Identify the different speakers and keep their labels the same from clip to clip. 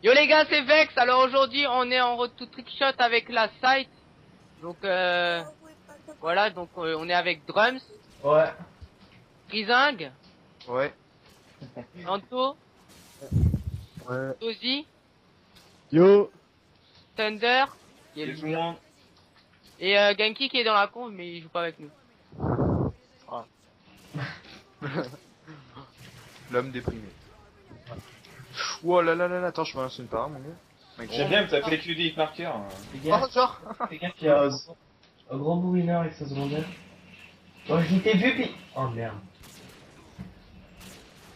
Speaker 1: Yo les gars, c'est Vex. Alors aujourd'hui, on est en road to trickshot avec la site. Donc voilà, donc on est avec Drums.
Speaker 2: Ouais.
Speaker 1: Rizing.
Speaker 3: Ouais.
Speaker 1: Anto.
Speaker 3: Ouais.
Speaker 1: Tozy.
Speaker 3: Yo.
Speaker 1: Thunder. Qui est le
Speaker 2: Tout le
Speaker 1: leader.
Speaker 2: monde.
Speaker 1: Et Genki qui est dans la conve mais il joue pas avec nous.
Speaker 3: Ah. L'homme déprimé. Oh là là là là, attends, je me lance une part, mon gars. Mec,
Speaker 2: J'aime bien que t'as fait que des hitmarkers.
Speaker 3: Oh, genre.
Speaker 2: Les gars qui a un grand bouineur avec sa secondaire. Oh, je t'ai vu, puis... Oh merde.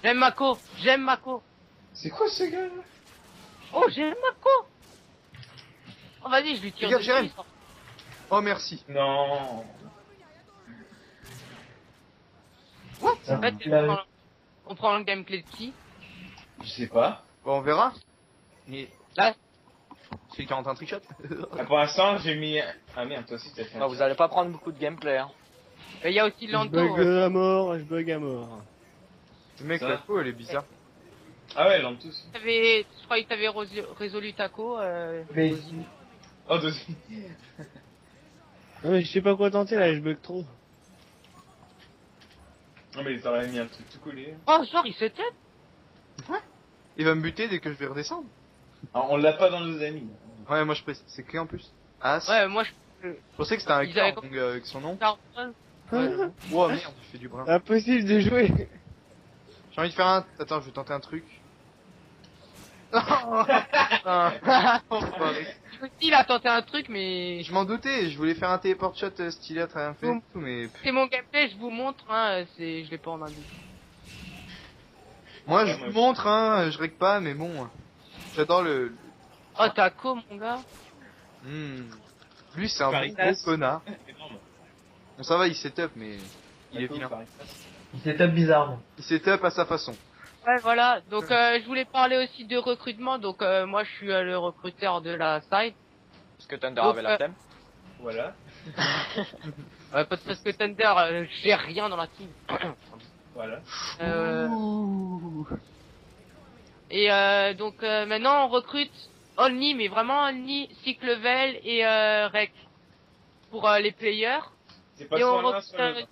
Speaker 1: J'aime Mako. J'aime Mako.
Speaker 2: C'est quoi ce gars là?
Speaker 1: Oh, j'aime Mako. Oh, vas-y, je lui tire
Speaker 3: Regarde,
Speaker 1: dessus.
Speaker 3: Jérém. Oh, merci.
Speaker 2: Non.
Speaker 3: What?
Speaker 1: En fait, on prend le gameplay de qui?
Speaker 2: Je sais pas.
Speaker 3: Bon, on verra. Et...
Speaker 1: Là.
Speaker 3: C'est 41 trickshot.
Speaker 2: Ah, pour l'instant, j'ai mis... Ah merde, toi aussi t'as fait un...
Speaker 4: Ah, vous allez pas prendre beaucoup de gameplay, hein.
Speaker 1: Il y a aussi
Speaker 5: Je
Speaker 1: Lanto.
Speaker 5: bug à mort, je bug à mort.
Speaker 3: Le mec,
Speaker 2: Ça.
Speaker 3: la peau, elle est bizarre.
Speaker 2: Ah ouais, Lantus.
Speaker 1: Je croyais que t'avais résolu Taco.
Speaker 2: Mais... Oh, Dozy.
Speaker 5: Non mais je sais pas quoi tenter là, je bug trop.
Speaker 2: Non mais t'aurais mis un truc tout collé.
Speaker 1: Oh, genre, il se tête.
Speaker 3: Il va me buter dès que je vais redescendre.
Speaker 2: Alors, on l'a pas dans nos amis.
Speaker 3: Ouais, moi je précise. C'est qui en plus? As.
Speaker 1: Ouais, moi je.
Speaker 3: Je pensais que c'était un
Speaker 1: Ils avaient
Speaker 3: hacker, donc avec son nom.
Speaker 1: Carlton.
Speaker 3: Ouais. Oh merde, il fait du brin.
Speaker 5: Impossible de jouer.
Speaker 3: J'ai envie de faire un... Attends, je vais tenter un truc. Enfoiré.
Speaker 1: Il a tenté un truc, mais.
Speaker 3: Je m'en doutais, je voulais faire un téléport shot stylé à travers un fait,
Speaker 1: Boum.
Speaker 3: tout, mais...
Speaker 1: C'est mon gameplay, je vous montre, hein, je l'ai pas en indice.
Speaker 3: Moi, je vous montre, hein, je règle pas, mais bon... J'adore le...
Speaker 1: Oh, Taco, mon gars.
Speaker 3: Lui, c'est un bon
Speaker 2: Caritas.
Speaker 3: gros connard.
Speaker 2: Énorme.
Speaker 3: Bon, ça va, il setup, mais... Il est vilain.
Speaker 2: Il s'étape bizarrement.
Speaker 3: Il setup à sa façon.
Speaker 1: Ouais, voilà. Donc, je voulais parler aussi de recrutement. Donc, moi, je suis le recruteur de la site.
Speaker 4: Parce que Thunder
Speaker 1: Donc,
Speaker 4: avait la thème.
Speaker 2: Voilà.
Speaker 1: Parce que Thunder, j'ai rien dans la team.
Speaker 2: Voilà.
Speaker 1: Et donc, maintenant, on recrute Only, mais vraiment Only, Sick Level et Rec pour les players.
Speaker 2: C'est pas
Speaker 1: Et on
Speaker 2: sur l'un,
Speaker 1: recrute,
Speaker 2: sur l'autre.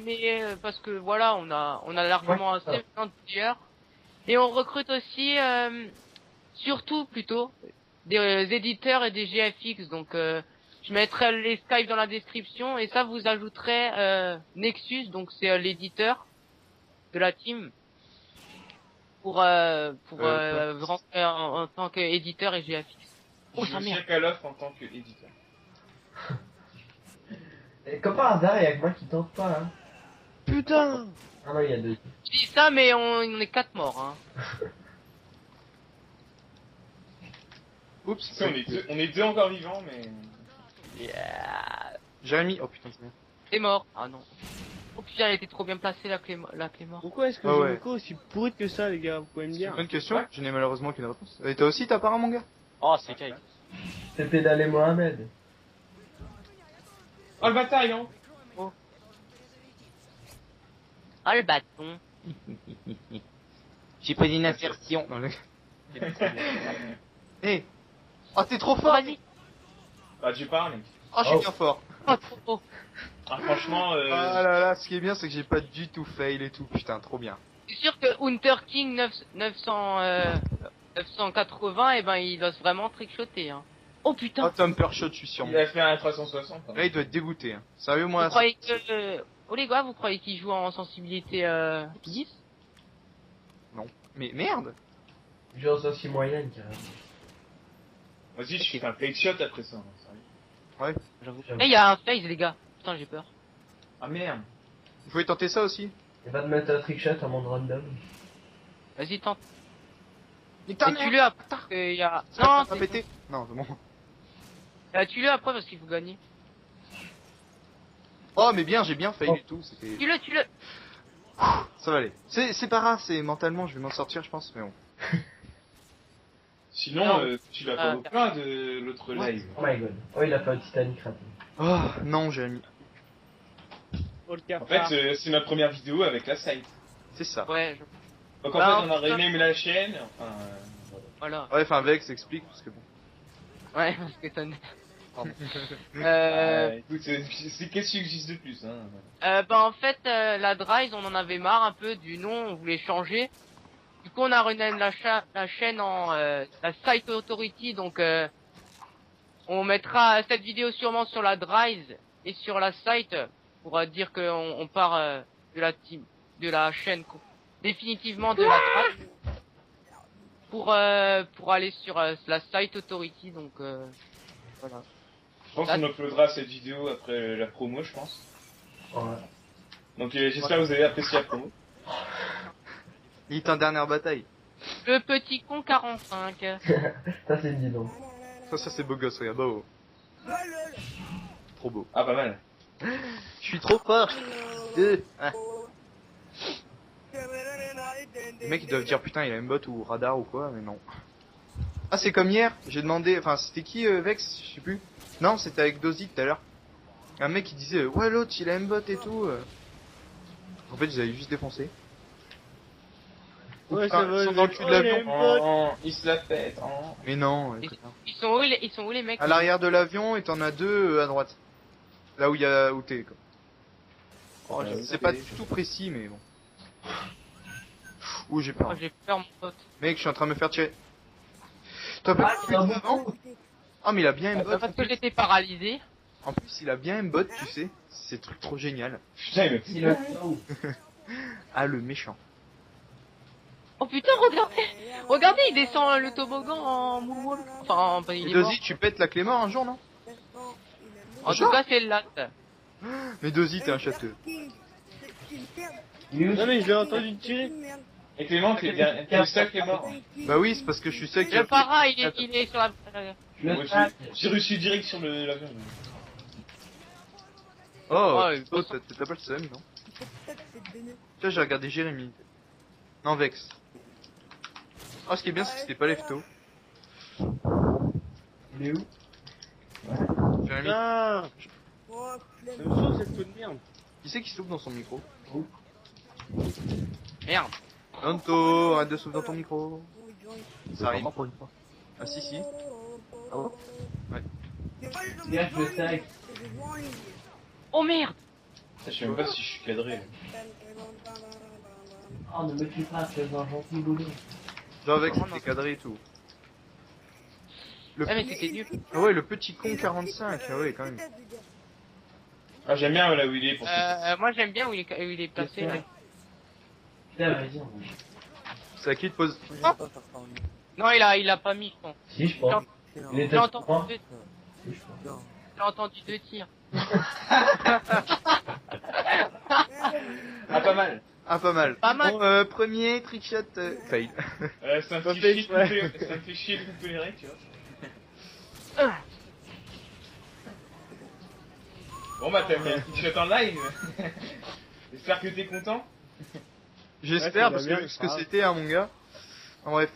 Speaker 1: mais parce que voilà, on a largement assez maintenant de players. Et on recrute aussi, surtout plutôt, des éditeurs et des GFX. Donc, je mettrai les Skype dans la description et ça vous ajouterez Nexus, donc c'est l'éditeur de la team pour rentrer en tant qu'éditeur et GFX. Oh,
Speaker 2: Je
Speaker 1: sa
Speaker 2: suis
Speaker 1: mère.
Speaker 2: Call of en tant qu'éditeur.
Speaker 6: Et comme par hasard, il y a que moi qui tente pas, hein.
Speaker 5: Putain.
Speaker 6: Ah non, il y a deux.
Speaker 1: Je dis ça, mais on est 4 morts, hein.
Speaker 3: Oups.
Speaker 2: Si, on est deux encore vivants, mais...
Speaker 4: Yeah.
Speaker 3: Jérémy, oh putain, c'est bien.
Speaker 1: T'es mort. Ah non. Oh putain, elle était trop bien placée la clé mort.
Speaker 5: Pourquoi est-ce que
Speaker 3: Ah
Speaker 5: j'ai
Speaker 3: ouais.
Speaker 5: une co aussi pourrite que ça, les gars? Vous pouvez me dire?
Speaker 3: Bonne question, je n'ai malheureusement qu'une réponse. Et toi aussi, t'as pas un, mon gars?
Speaker 4: Oh, c'est cake.
Speaker 6: C'est pédalé Mohamed.
Speaker 2: Oh, le bâtard, il est en...
Speaker 1: Oh le bâton.
Speaker 4: J'ai pris une insertion.
Speaker 3: Non, le... Eh. Oh, t'es trop
Speaker 1: Oh,
Speaker 3: fort!
Speaker 1: vas-y.
Speaker 2: Bah, tu parles.
Speaker 3: Oh, je suis bien fort.
Speaker 1: Oh, trop beau.
Speaker 2: Ah, franchement,
Speaker 3: Ah là là, ce qui est bien, c'est que j'ai pas du tout fail et tout. Putain, trop bien.
Speaker 1: Je suis sûr que Hunter King 980, et ben, il doit vraiment trickshotter, hein. Oh
Speaker 3: Oh,
Speaker 1: putain.
Speaker 3: Tom Pershot, je suis sûr.
Speaker 2: il a fait un 360. hein.
Speaker 3: Là, il doit être dégoûté. Hein. Sérieux, moi,
Speaker 1: Vous croyez que, oh les gars, vous croyez qu'il joue en sensibilité 10?
Speaker 3: Non. Mais merde!
Speaker 6: Genre aussi moyenne, carrément.
Speaker 2: Vas-y, je fais un fake shot après ça. hein, sérieux.
Speaker 3: Ouais.
Speaker 1: J'avoue. Eh, il y a un phase, les gars. Putain, j'ai peur.
Speaker 2: Ah merde.
Speaker 3: Vous pouvez tenter ça aussi?
Speaker 6: Il va te mettre un trickshot en monde random.
Speaker 1: Vas-y, tente.
Speaker 3: Nique
Speaker 1: Et tu le as, parce que y a... Non,
Speaker 3: t'as pété? Non, c'est bon.
Speaker 1: Tue-le après parce qu'il faut gagner.
Speaker 3: Oh, mais bien, j'ai bien failli du tout. C'était.
Speaker 1: Tue-le.
Speaker 3: Ça va aller. C'est pas grave, c'est mentalement, je vais m'en sortir, je pense, mais bon.
Speaker 7: Sinon,
Speaker 1: Non.
Speaker 7: tu l'as pas au plein de l'autre live.
Speaker 6: Oh my god. Oh, il a fait un Titanic rapide.
Speaker 3: Oh, non, Jérémy.
Speaker 5: Oh, le cafard.
Speaker 7: En fait, c'est notre première vidéo avec la site.
Speaker 3: C'est ça.
Speaker 1: Ouais,
Speaker 7: Donc en
Speaker 1: Bah,
Speaker 7: fait, on a
Speaker 1: putain.
Speaker 7: renamé la chaîne. Enfin,
Speaker 1: voilà.
Speaker 3: Ouais, enfin, Vex explique, parce que bon.
Speaker 1: Ouais, parce que ça... Pardon.
Speaker 7: écoute, c'est qu'est-ce qui existe de plus, hein.
Speaker 1: Bah en fait, la Drise, on en avait marre un peu du nom, on voulait changer. Du coup, on a renamed la chaîne en la Site Authority, donc on mettra cette vidéo sûrement sur la Drise et sur la site pour dire qu'on on part de la team, de la chaîne définitivement de la Drise pour aller sur la Site Authority, donc voilà.
Speaker 7: Je pense qu'on uploadera cette vidéo après la promo, je pense.
Speaker 6: Ouais.
Speaker 7: Donc j'espère que vous avez apprécié la promo.
Speaker 3: Il est en dernière bataille.
Speaker 1: Le petit con 45.
Speaker 6: Ça, c'est dit donc.
Speaker 3: Ça c'est beau gosse, regarde. Oh. Trop beau.
Speaker 7: Ah, pas mal.
Speaker 3: Je suis trop fort. Ah. Les mecs ils doivent dire putain il a une bot ou radar ou quoi, mais non. Ah c'est comme hier, j'ai demandé, enfin c'était qui Vex, je sais plus. Non c'était avec Dozy tout à l'heure. Un mec qui disait ouais l'autre il a une bot et tout. En fait ils avaient juste défoncé.
Speaker 5: Ouais,
Speaker 3: Enfin,
Speaker 5: ça va.
Speaker 3: ils sont dans le cul de l'avion.
Speaker 7: Oh, il se la pète. Oh.
Speaker 3: Mais non.
Speaker 1: Ils sont où les mecs?
Speaker 3: À l'arrière de l'avion et t'en as deux à droite. Là où il y a où t'es quoi. Oh, c'est pas du tout précis mais bon. Ouh j'ai peur.
Speaker 1: Oh, j'ai peur mon pote.
Speaker 3: Mec je suis en train de me faire tirer. T'as pas vu avant? Ah mais il a bien une bot.
Speaker 1: Parce que j'étais paralysé.
Speaker 3: En plus il a bien une bot tu sais. C'est truc trop génial.
Speaker 7: Putain, mais...
Speaker 6: Il a
Speaker 3: Ah le méchant.
Speaker 1: Oh putain, regardez, il descend le toboggan en moonwalk. Enfin, il
Speaker 3: Et
Speaker 1: est mort.
Speaker 3: Dozy tu pètes la clé mort un jour non?
Speaker 1: En tout cas, c'est le latte.
Speaker 3: Mais Dozy t'es un châteux.
Speaker 6: Il est où?
Speaker 5: Non, mais je l'ai entendu tirer.
Speaker 7: Et Clément, t'es le seul qui est mort.
Speaker 3: Bah oui c'est parce que je suis seul qui a
Speaker 1: Le para, il est sur la...
Speaker 6: Je
Speaker 7: Moi,
Speaker 6: le traque.
Speaker 7: j'ai reçu direct sur l'avion.
Speaker 3: Oh,
Speaker 1: Ouais,
Speaker 3: oh t'as pas le seum non? Tiens j'ai regardé Jérémy. Non Vex. Oh ce qui est bien c'est que c'était pas Lefto.
Speaker 6: Il est où?
Speaker 3: Jérémy.
Speaker 5: Putain. Ça me saoule cette peau de merde.
Speaker 3: Qui c'est qui souffle dans son micro?
Speaker 1: Merde.
Speaker 3: Tonto, arrête de souffler dans ton micro. Ça arrive. Ah si si.
Speaker 6: Gars, je le tag.
Speaker 1: Oh merde.
Speaker 7: Je sais même pas si je suis cadré.
Speaker 6: Oh, ne me tue pas, tu es un gentil boulot.
Speaker 3: Genre Vex c'était cadré et tout. Le
Speaker 1: Ah mais c'était nul.
Speaker 3: Ah ouais le petit con 45, ah ouais quand même.
Speaker 7: Ah, j'aime bien là où il est pour ça.
Speaker 1: Moi j'aime bien où il est placé. Là.
Speaker 6: Putain, vas-y, on va.
Speaker 3: C'est à qui de pose?
Speaker 1: Non, il a pas mis, je pense.
Speaker 6: Si, je pense. Il était
Speaker 1: J'ai entendu,
Speaker 6: trois.
Speaker 1: j'ai entendu 2 tirs.
Speaker 7: Ah, pas mal.
Speaker 3: Ah pas mal.
Speaker 1: Pas mal.
Speaker 3: Bon, premier trickshot fail.
Speaker 7: Ça me
Speaker 5: Pas
Speaker 7: fait
Speaker 5: fait
Speaker 7: chier
Speaker 5: exprès.
Speaker 7: ça me fait chier de couper les règles, tu vois. Bon bah t'as mis un petit shot en live. J'espère que t'es content.
Speaker 3: J'espère
Speaker 5: Ouais,
Speaker 3: parce
Speaker 5: ça va
Speaker 3: que
Speaker 5: bien,
Speaker 3: ce
Speaker 5: c'est
Speaker 3: que
Speaker 5: grave.
Speaker 3: c'était mon gars. En bref.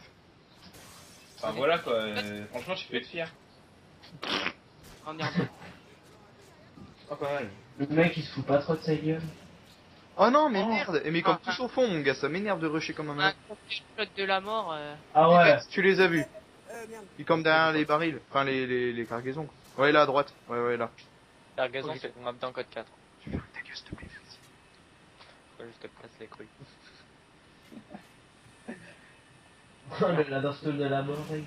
Speaker 7: Enfin voilà quoi, franchement tu peux être fier.
Speaker 1: On est un peu.
Speaker 7: Ah pas mal.
Speaker 6: Le mec, il se fout pas trop de sa gueule.
Speaker 3: Oh non mais merde. Mais comme
Speaker 1: Ah,
Speaker 3: tous au fond mon gars, ça m'énerve de rusher comme un
Speaker 1: Un
Speaker 3: malade.
Speaker 1: shot de la mort.
Speaker 6: Ah ouais.
Speaker 3: Tu les as vus. Ils campent derrière les barils. Enfin les cargaisons. Quoi. Ouais là à droite. Ouais là.
Speaker 4: Cargaison, c'est on dans code 4.
Speaker 3: Tu fermes ta gueule s'il te plaît.
Speaker 4: Faut juste te casse les couilles.
Speaker 6: La dorstole de la mort, mec.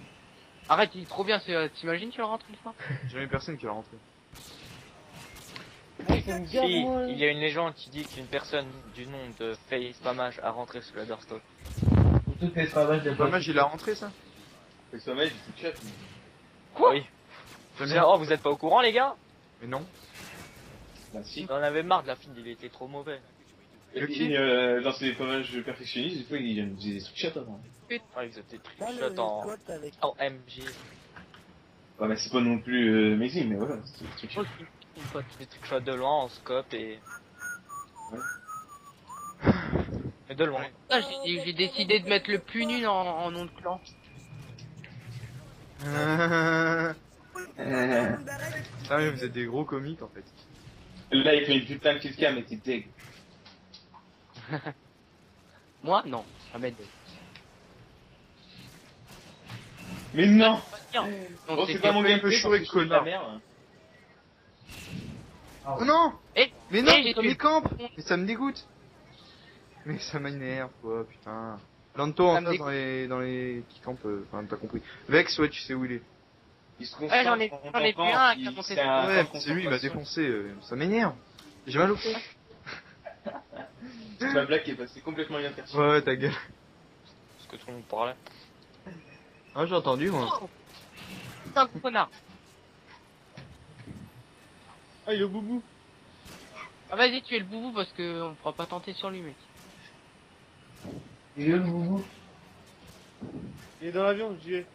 Speaker 1: Arrête, il est trop bien, t'imagines tu le rentres une fois?
Speaker 3: J'ai jamais personne qui l'a rentré.
Speaker 4: Si, il y a une légende qui dit qu'une personne du nom de Face Pamage a rentré sur la Doorstone.
Speaker 6: Pour toutes les travails de
Speaker 3: Pas mal il a rentré ça.
Speaker 7: Le sommeil, il te chat.
Speaker 4: Quoi Oui.
Speaker 3: J'aime bien.
Speaker 4: Oh, vous êtes pas au courant, les gars?
Speaker 3: Mais non.
Speaker 7: Bah si.
Speaker 4: On en avait marre de la fin, il était trop mauvais.
Speaker 7: Et puis, dans ses pommages perfectionnistes, des fois il faisait des trucs chat avant.
Speaker 4: Ouais, ils faisaient des trickshots en MG.
Speaker 7: Ouais, mais c'est pas non plus amazing, mais voilà, c'est des trucs.
Speaker 1: Oh, mon pote.
Speaker 4: Des trucs shots de loin en scope et... Mais de loin.
Speaker 1: Ah, j'ai décidé de mettre le plus nul en nom de clan.
Speaker 3: Sérieux, vous êtes des gros comiques en fait.
Speaker 7: Là, il fait une putain de kill-cam, mais t'es deg.
Speaker 1: Moi, non. Ahmed.
Speaker 7: Mais non!
Speaker 1: Donc,
Speaker 7: Oh, c'est pas mon gameplay,
Speaker 3: chaud avec
Speaker 7: je suis de la
Speaker 3: connard.
Speaker 7: merde.
Speaker 3: Oh non!
Speaker 1: Eh,
Speaker 3: Mais non,
Speaker 1: j'ai
Speaker 3: comme
Speaker 1: tué.
Speaker 3: il campe! Mais ça me dégoûte! Mais ça m'énerve quoi, putain. Lanto en
Speaker 1: Ça me
Speaker 3: face dans les qui campent, enfin t'as compris. Vex, ouais, tu sais où il est.
Speaker 7: Il se
Speaker 1: Ouais, j'en ai vu un qui a monté.
Speaker 3: Ouais, c'est lui, il m'a défoncé, ça m'énerve. J'ai mal au cœur.
Speaker 7: C'est ma blague qui est passée complètement inaperçue.
Speaker 3: Ouais, ta gueule.
Speaker 4: Parce que tout le monde parlait.
Speaker 3: Ah, j'ai entendu moi.
Speaker 1: Oh, putain, connard.
Speaker 5: Ah, il est au boubou.
Speaker 1: Ah, vas-y, tu es le boubou parce que on pourra pas tenter sur lui, mec.
Speaker 6: Il est où, le boubou?
Speaker 5: Il est dans l'avion, j'y vais.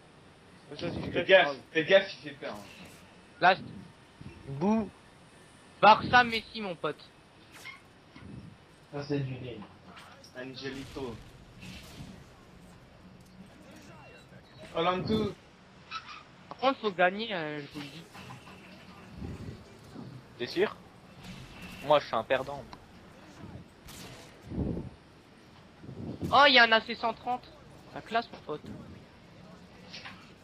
Speaker 5: Ça, si je
Speaker 7: Fais
Speaker 5: crève,
Speaker 7: gaffe, il fait peur. Hein.
Speaker 1: Là,
Speaker 5: Bouh.
Speaker 1: Barça Messi, mon pote.
Speaker 6: Ça, c'est du nez.
Speaker 7: Angelito. Orlando.
Speaker 1: Par contre, faut gagner, je vous le dis.
Speaker 4: T'es sûr? Moi, je suis un perdant.
Speaker 1: Oh, il y a un AC-130. La classe, mon pote.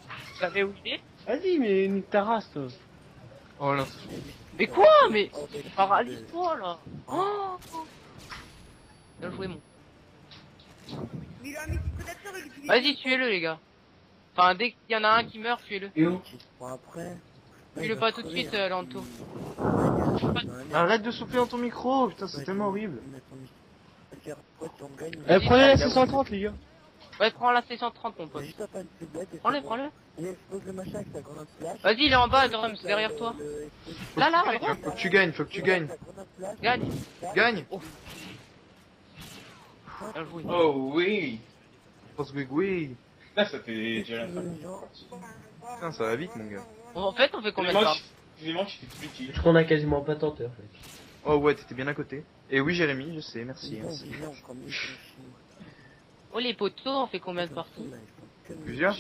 Speaker 1: Vous savez où il est?
Speaker 5: Vas-y, mais nique ta race, toi.
Speaker 3: Oh là.
Speaker 1: Mais quoi? Mais paralyse-toi, là. Oh, bien joué, mon. Vas-y, tuez-le, les gars. Enfin, dès qu'il y en a un qui meurt, tuez-le.
Speaker 6: Et où?
Speaker 1: Tuez-le pas tout de suite, Lanto.
Speaker 3: Arrête de souffler dans ton micro, putain, c'est tellement horrible.
Speaker 5: Eh, prenez la 630, les gars.
Speaker 1: Ouais, prends la C-130, mon pote. Prends-le, prends-le. Vas-y, il est en bas, Drums, derrière toi. Là, là, à droite.
Speaker 3: Faut que tu gagnes, faut que tu gagnes.
Speaker 1: Gagne.
Speaker 3: Gagne!
Speaker 1: Bien joué.
Speaker 7: Oh oui!
Speaker 3: Je pense que oui.
Speaker 7: Là, ça fait déjà la fin.
Speaker 3: Putain, ça va vite, mon gars.
Speaker 1: En fait, on fait combien de temps?
Speaker 7: Finalement, tu fais plus de kills.
Speaker 6: Je crois qu'on a quasiment pas tenté, en fait.
Speaker 3: Oh ouais, t'étais bien à côté. Et oui, Jérémy, je sais, merci. Merci.
Speaker 1: Oh, les poteaux, on fait combien de parties?
Speaker 3: Plusieurs?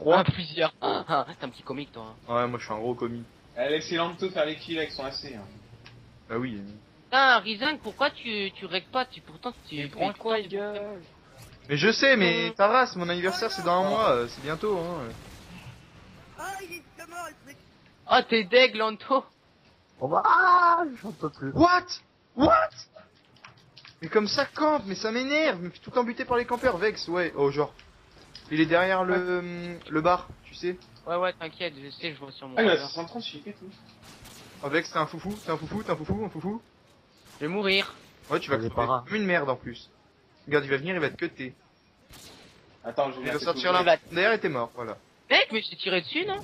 Speaker 1: Ah, plusieurs. Ah, t'es un petit comique, toi. Hein.
Speaker 3: Ouais, moi je suis un gros commis.
Speaker 7: Laissez Lanto faire les kills avec son AC. Hein.
Speaker 3: Bah oui.
Speaker 1: Putain, Rizang, pourquoi tu règles pas? Pourtant, tu
Speaker 4: Prends quoi, il gueule?
Speaker 3: Mais je sais, mais ta race, mon anniversaire c'est dans un mois, c'est bientôt, hein.
Speaker 1: Oh, t'es deg, Lanto.
Speaker 3: J'en peux plus. What? What? Mais comme ça campe, mais ça m'énerve, mais tout le temps buté par les campeurs, Vex, ouais, oh genre. Il est derrière le bar, tu sais.
Speaker 1: Ouais, t'inquiète, je sais, je vois sur mon
Speaker 7: Ah, mais la
Speaker 1: radar.
Speaker 7: 530, je fais tout.
Speaker 3: Oh Vex, t'es un foufou, un foufou.
Speaker 1: Je vais mourir.
Speaker 3: Ouais, tu vas
Speaker 5: C'est
Speaker 3: crever
Speaker 5: pas grave.
Speaker 3: comme une merde en plus. Regarde, il va venir, il va te cutter.
Speaker 7: Attends, je
Speaker 3: Il
Speaker 7: vais
Speaker 3: va
Speaker 7: te
Speaker 3: sortir
Speaker 7: couvrir.
Speaker 3: là. D'ailleurs, il était mort, voilà.
Speaker 1: Mec, mais je t'ai tiré dessus, non?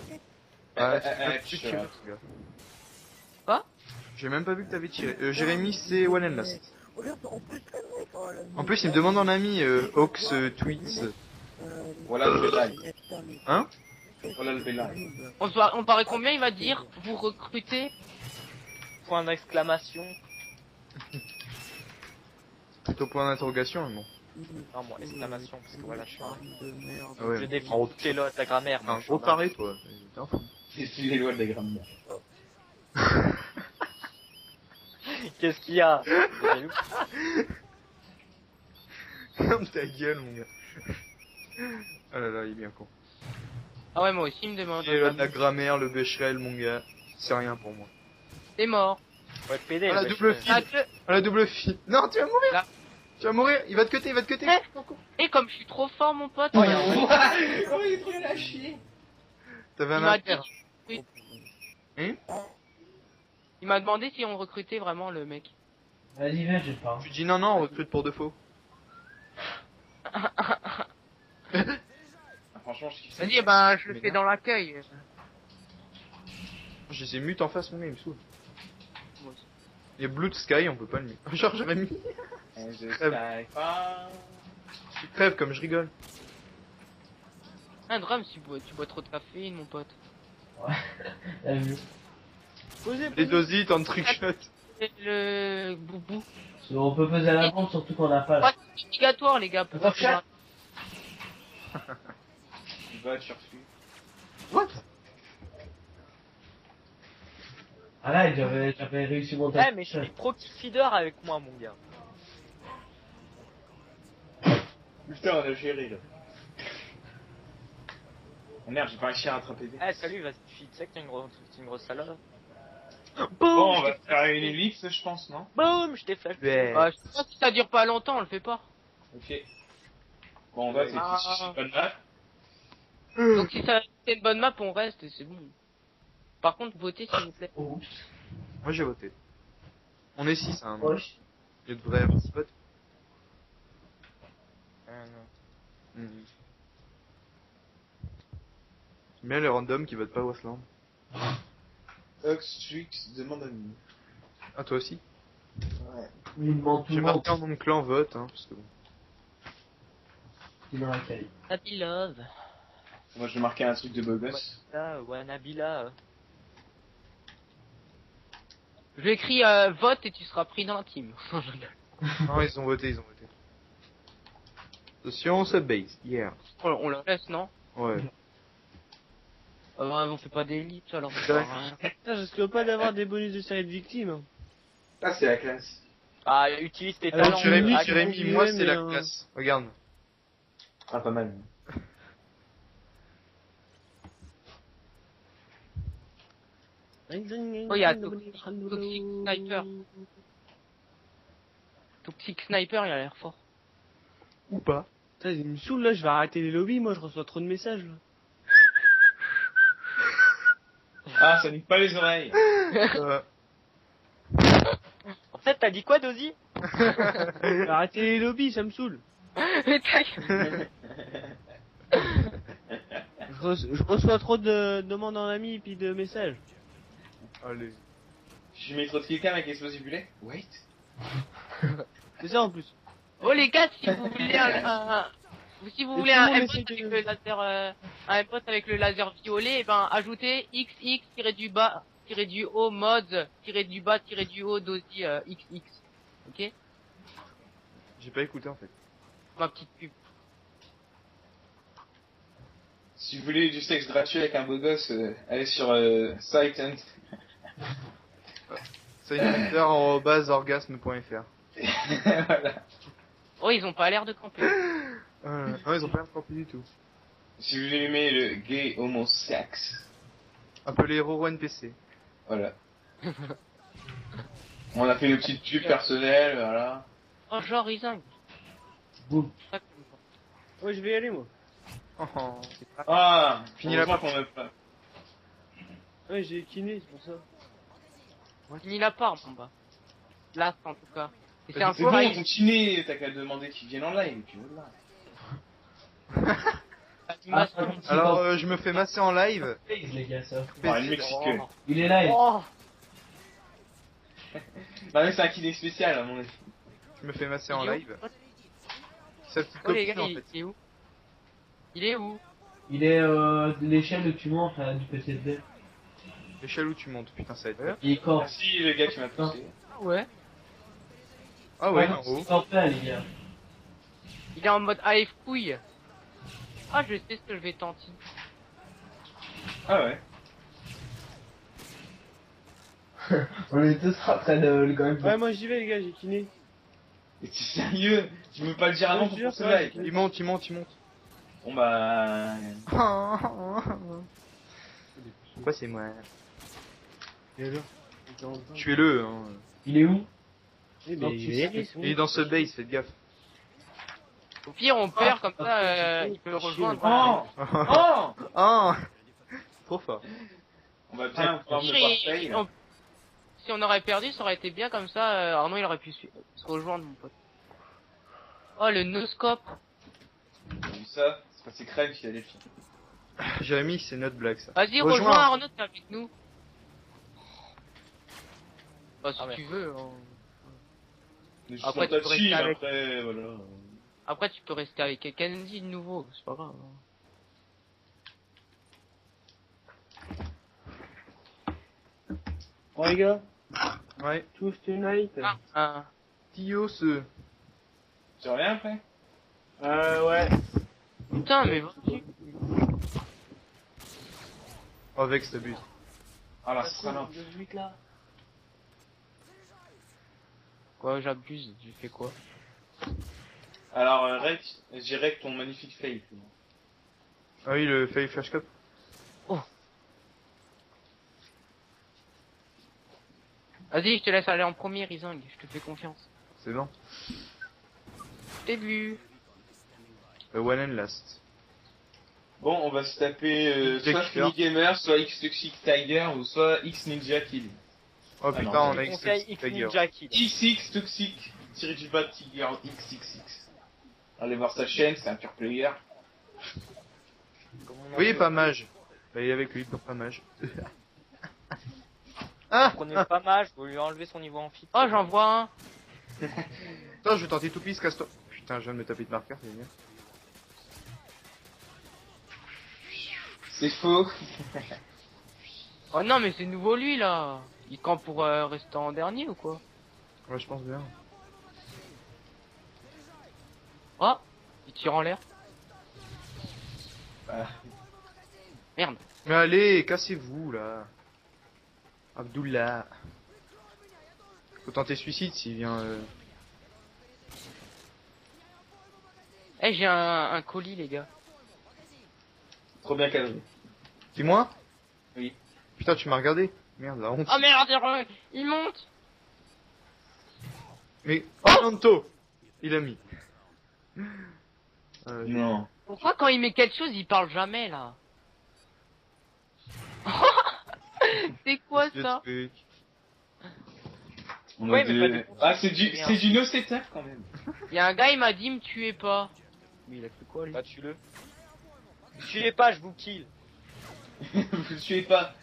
Speaker 3: Ah,
Speaker 7: tu
Speaker 3: tu tires, ce gars.
Speaker 1: Quoi?
Speaker 3: J'ai même pas vu que t'avais tiré. Jérémy, c'est one and last. En plus, il me demande en ami, Ox, Tweets.
Speaker 7: Voilà le live.
Speaker 3: Hein?
Speaker 7: Voilà le live.
Speaker 1: On paraît combien il va dire? Vous recrutez?
Speaker 4: Point d'exclamation.
Speaker 3: Plutôt point d'interrogation, mais bon.
Speaker 4: Non, moi, exclamation, parce que voilà, je suis un...
Speaker 3: Ah ouais.
Speaker 4: Je défie toutes les lois de la grammaire.
Speaker 3: Un
Speaker 4: moi, je suis
Speaker 3: gros
Speaker 4: un-
Speaker 3: taré, toi. T'es un fou.
Speaker 7: C'est les lois de la grammaire.
Speaker 4: Qu'est-ce qu'il y a?
Speaker 3: Ferme ta gueule, mon gars. Oh là là, il est bien con.
Speaker 1: Ah ouais, moi aussi, il me demande.
Speaker 3: Et la grammaire, le Becherel, mon gars. C'est rien pour moi.
Speaker 1: T'es mort.
Speaker 4: Faut être pédé,
Speaker 3: Ah, la
Speaker 4: le
Speaker 3: double
Speaker 4: mec.
Speaker 3: fille.
Speaker 1: Ah, que...
Speaker 3: Ah, la double fille. Non, tu vas mourir.
Speaker 1: Là.
Speaker 3: Tu vas mourir. Il va te cutter,
Speaker 1: Et comme je suis trop fort, mon pote.
Speaker 7: Oh, il est trop nul à chier.
Speaker 3: T'avais
Speaker 1: Il
Speaker 3: un
Speaker 1: m'a dit-
Speaker 3: inter.
Speaker 1: Il m'a demandé si on recrutait vraiment le mec.
Speaker 6: Vas-y, viens, j'ai pas.
Speaker 3: Tu dis non, on recrute pour de faux.
Speaker 7: Ah, franchement, je kiffe ça.
Speaker 1: Vas-y, ben, je le
Speaker 3: Mais
Speaker 1: fais
Speaker 3: non.
Speaker 1: dans l'accueil.
Speaker 3: Je les ai mute en face, mon gars, il me saoule.
Speaker 1: Moi aussi.
Speaker 3: Il y a Blue Sky, on peut pas le mute. Genre, Jérémy.
Speaker 7: Je sais pas.
Speaker 3: Tu crèves comme je rigole.
Speaker 1: Un drame si tu bois trop de caféine, mon pote.
Speaker 2: T'as vu?
Speaker 3: Les dosites en trickshot.
Speaker 1: Et le boubou.
Speaker 2: On peut peser à la bombe, surtout qu'on n'a pas là.
Speaker 1: Ouais, c'est obligatoire, les gars. Pour
Speaker 2: Hop, chat.
Speaker 7: Va, tu refus.
Speaker 3: What?
Speaker 2: Ah là, j'avais réussi mon
Speaker 4: Eh,
Speaker 2: test.
Speaker 4: mais je suis proxy feeder avec moi, mon gars.
Speaker 7: Putain, on a géré là. Oh merde, j'ai pas réussi à rattraper.
Speaker 4: Eh, salut, vas-y, tu sais que t'es une grosse salope.
Speaker 7: Bon, on
Speaker 4: Boum,
Speaker 7: va faire une ellipse, je pense, non?
Speaker 4: boum, je t'ai flash.
Speaker 3: Ouais.
Speaker 1: Je sais pas si ça dure pas longtemps, on le fait pas.
Speaker 7: Ok. Bon, on va, c'est
Speaker 1: Ah.
Speaker 7: pas de mal.
Speaker 1: Donc si ça c'est une bonne map, on reste et c'est bon. Par contre, votez s'il vous plaît.
Speaker 2: Oups.
Speaker 3: Moi j'ai voté. On est 6 hein.
Speaker 2: Wesh.
Speaker 3: Il y a de vrais spots.
Speaker 4: Non.
Speaker 3: J'aime bien les randoms qui votent pas Wasland.
Speaker 7: Oxtrix demande à nous.
Speaker 3: Ah toi aussi?
Speaker 7: Ouais.
Speaker 2: Il demande tout
Speaker 3: J'ai
Speaker 2: le monde
Speaker 3: marqué en nom de clan vote hein, parce que bon.
Speaker 2: qui dans la caille.
Speaker 1: Happy love.
Speaker 7: Moi, je vais marquer un truc de beau gosse.
Speaker 4: Wanabila.
Speaker 1: Je lui écris vote et tu seras pris dans la team.
Speaker 3: Non ils ont voté. Attention subbase, yeah.
Speaker 1: On le laisse, non?
Speaker 3: Ouais.
Speaker 1: On fait pas d'élite alors.
Speaker 3: Ouais.
Speaker 5: Putain, je risque pas d'avoir des bonus de série de victimes.
Speaker 7: Ah, c'est la classe.
Speaker 4: Ah, utilise tes
Speaker 5: Alors,
Speaker 4: talents.
Speaker 3: Jérémy,
Speaker 5: Ah,
Speaker 3: Jérémy,
Speaker 5: continue,
Speaker 3: moi c'est
Speaker 5: mais,
Speaker 3: la classe. Regarde.
Speaker 7: Ah, pas mal.
Speaker 1: Oh, y a Toxic Sniper. Toxic Sniper, il a l'air fort.
Speaker 3: Ou pas.
Speaker 5: Putain, il me saoule là, je vais arrêter les lobbies, moi je reçois trop de messages là.
Speaker 7: Ah, ça nique pas les oreilles.
Speaker 4: En fait, t'as dit quoi, Dozy?
Speaker 5: Je vais arrêter les lobbies, ça me saoule.
Speaker 1: Mais ta gueule.
Speaker 5: Je reçois trop de demandes en ami et puis de messages.
Speaker 3: Allez.
Speaker 7: Je mets trop de quelqu'un avec explosif bullet. Wait.
Speaker 5: C'est ça en plus.
Speaker 1: Oh les gars, si vous voulez si vous
Speaker 5: Et
Speaker 1: voulez
Speaker 5: tout le
Speaker 1: un
Speaker 5: monde
Speaker 1: M-Bot
Speaker 5: essaie de-
Speaker 1: avec le laser, un M-Bot avec le laser violet, et ben ajoutez XX-du-bas-du-haut mods-du-bas-du-haut dosi XX. Ok?
Speaker 3: J'ai pas écouté en fait.
Speaker 1: Ma petite pub.
Speaker 7: Si vous voulez du sexe gratuit avec un beau gosse, allez sur site and...
Speaker 3: Signature@orgasme.fr.
Speaker 7: Voilà.
Speaker 1: Oh, ils ont pas l'air de camper.
Speaker 3: Non, ils ont pas l'air de camper du tout.
Speaker 7: Si vous voulez aimer le gay homo-sexe,
Speaker 3: Appelez Roro NPC.
Speaker 7: voilà. On a fait nos petites pubs personnelles, voilà.
Speaker 1: Oh, genre, Ising.
Speaker 2: Boum.
Speaker 5: Ouais, je vais y aller moi.
Speaker 3: Oh, oh.
Speaker 7: Ah,
Speaker 3: Fini la
Speaker 7: heureusement qu'on a pas.
Speaker 5: Ouais, j'ai kiné, c'est pour ça.
Speaker 1: Fini la part, bon bah. Là, en tout cas. Et c'est un
Speaker 7: C'est bon,
Speaker 1: smile.
Speaker 7: continue, t'as qu'à demander qu'ils viennent en live, et puis voilà.
Speaker 1: Animation.
Speaker 3: Alors, je me fais masser en live.
Speaker 2: Les gars, ça.
Speaker 7: Par une Mexicaine.
Speaker 2: Il est là, il...
Speaker 1: Oh.
Speaker 7: Bah, mais c'est un kiné spécial, à mon avis.
Speaker 3: Je me fais masser en
Speaker 1: Il est où
Speaker 3: live. Sa petite
Speaker 1: Oh les gars,
Speaker 3: copine en
Speaker 1: il
Speaker 3: fait.
Speaker 1: est où? Il est où?
Speaker 2: Il est de l'échelle où tu montes là, du PCD.
Speaker 3: L'échelle où tu montes, putain ça va être bien.
Speaker 2: Il est corps.
Speaker 7: Merci le gars qui m'a poussé.
Speaker 1: Ah ouais.
Speaker 3: Ah ouais, en
Speaker 2: c'est
Speaker 3: haut.
Speaker 2: campé, les gars.
Speaker 1: Il est en mode AF couille. Ah, je sais ce que je vais tenter.
Speaker 7: Ah ouais.
Speaker 2: On est tous en train de le gagner.
Speaker 5: Ouais, moi j'y vais les gars, j'ai kiné.
Speaker 7: Et t'es sérieux? Tu veux pas le dire avant
Speaker 5: Ouais,
Speaker 7: pour
Speaker 5: je jure,
Speaker 7: ce
Speaker 5: ouais.
Speaker 7: live?
Speaker 3: Il monte.
Speaker 7: Bon bah...
Speaker 3: Pourquoi c'est moi?
Speaker 5: Et alors
Speaker 3: Tuez-le, hein.
Speaker 2: Il est où?
Speaker 5: Eh
Speaker 2: Non,
Speaker 5: ben,
Speaker 2: tu
Speaker 5: je vais y
Speaker 2: sais
Speaker 5: aller.
Speaker 2: que-
Speaker 3: Il est dans ce base, faites gaffe.
Speaker 1: Au pire, on perd comme ça, il peut le rejoindre.
Speaker 7: Oh! Oh!
Speaker 3: Ah trop fort.
Speaker 7: On va bien pouvoir me voir fail.
Speaker 1: Si on aurait perdu, ça aurait été bien comme ça. Arnaud, il aurait pu se rejoindre, mon pote. Oh, le no-scope.
Speaker 7: T'as vu ça? C'est pas ses crèmes qui a des filles.
Speaker 3: Jérémy, c'est notre blague ça.
Speaker 1: Vas-y,
Speaker 3: Rejoins.
Speaker 1: rejoins Arnaud, t'es avec nous. Bah, si
Speaker 4: Ah ouais.
Speaker 1: tu veux. Hein.
Speaker 7: Mais je
Speaker 1: Après,
Speaker 7: suis dans
Speaker 1: tu
Speaker 7: ta
Speaker 1: peux
Speaker 7: team,
Speaker 1: rester avec-
Speaker 7: après, voilà.
Speaker 1: Après, tu peux rester avec Kenzie de nouveau, c'est pas grave. Hein.
Speaker 5: Bon les gars,
Speaker 3: Ouais.
Speaker 5: tous tonight.
Speaker 1: Ah,
Speaker 3: Tio,
Speaker 7: Tu reviens après?
Speaker 5: Ouais.
Speaker 1: putain, mais vas-y.
Speaker 3: Oh, Vex, t'abuses.
Speaker 7: Ah la salope.
Speaker 5: Là.
Speaker 1: Quoi, j'abuse, j'ai fait quoi?
Speaker 7: Alors, Rex, j'irai ton magnifique fail.
Speaker 3: Ah oui, le fail flash cup.
Speaker 1: Vas-y, je te laisse aller en premier, Rizong, je te fais confiance.
Speaker 3: C'est bon.
Speaker 1: Début.
Speaker 3: One and last.
Speaker 7: Bon, on va se taper soit
Speaker 3: Jack
Speaker 7: Free Gamer, soit X Toxic Tiger, ou soit X Ninja Kill.
Speaker 3: Oh
Speaker 7: Ah
Speaker 3: putain,
Speaker 7: non,
Speaker 3: on a
Speaker 4: Conseil
Speaker 3: X
Speaker 4: X
Speaker 3: Tiger.
Speaker 4: Ninja Kill.
Speaker 7: XX Toxic, tiré du bas Tiger XXX. Allez voir sa chaîne, c'est un pure player.
Speaker 4: Comme on
Speaker 3: Vous
Speaker 4: en
Speaker 3: voyez,
Speaker 4: veut.
Speaker 3: pas mage. Bah, il est avec lui pour pas mage.
Speaker 4: Vous prenez pas mal, je vais lui enlever son niveau amphi.
Speaker 1: Oh, j'en vois un.
Speaker 3: Attends, je vais tenter toupie, casse-toi. Putain, je viens de me taper de marqueur, c'est bien.
Speaker 7: C'est faux.
Speaker 1: Oh non, mais c'est nouveau lui, là. Il campe pour rester en dernier ou quoi?
Speaker 3: Ouais, je pense bien.
Speaker 1: Oh, il tire en l'air.
Speaker 7: Ah.
Speaker 1: Merde.
Speaker 3: Mais allez, cassez-vous, là. Abdullah. Faut tenter suicide s'il vient...
Speaker 1: Eh, j'ai un colis, les gars.
Speaker 7: Trop bien cadré.
Speaker 3: C'est moi?
Speaker 7: Oui.
Speaker 3: Putain, tu m'as regardé. Merde, la honte.
Speaker 1: Oh merde, il monte.
Speaker 3: Mais... Oh, Nanto! Il a mis.
Speaker 7: Non.
Speaker 1: Pourquoi quand il met quelque chose, il parle jamais, là? C'est quoi ça?
Speaker 7: On
Speaker 4: Ouais,
Speaker 7: a
Speaker 4: mais
Speaker 7: des-
Speaker 4: pas du coup.
Speaker 7: Ah, c'est du no setup quand même.
Speaker 1: Il y a un gars, il m'a dit, me tuez pas. Mais il a fait quoi, lui?
Speaker 4: Bah tue-le. Tuez pas, je vous kill.
Speaker 7: Vous ne tuez pas.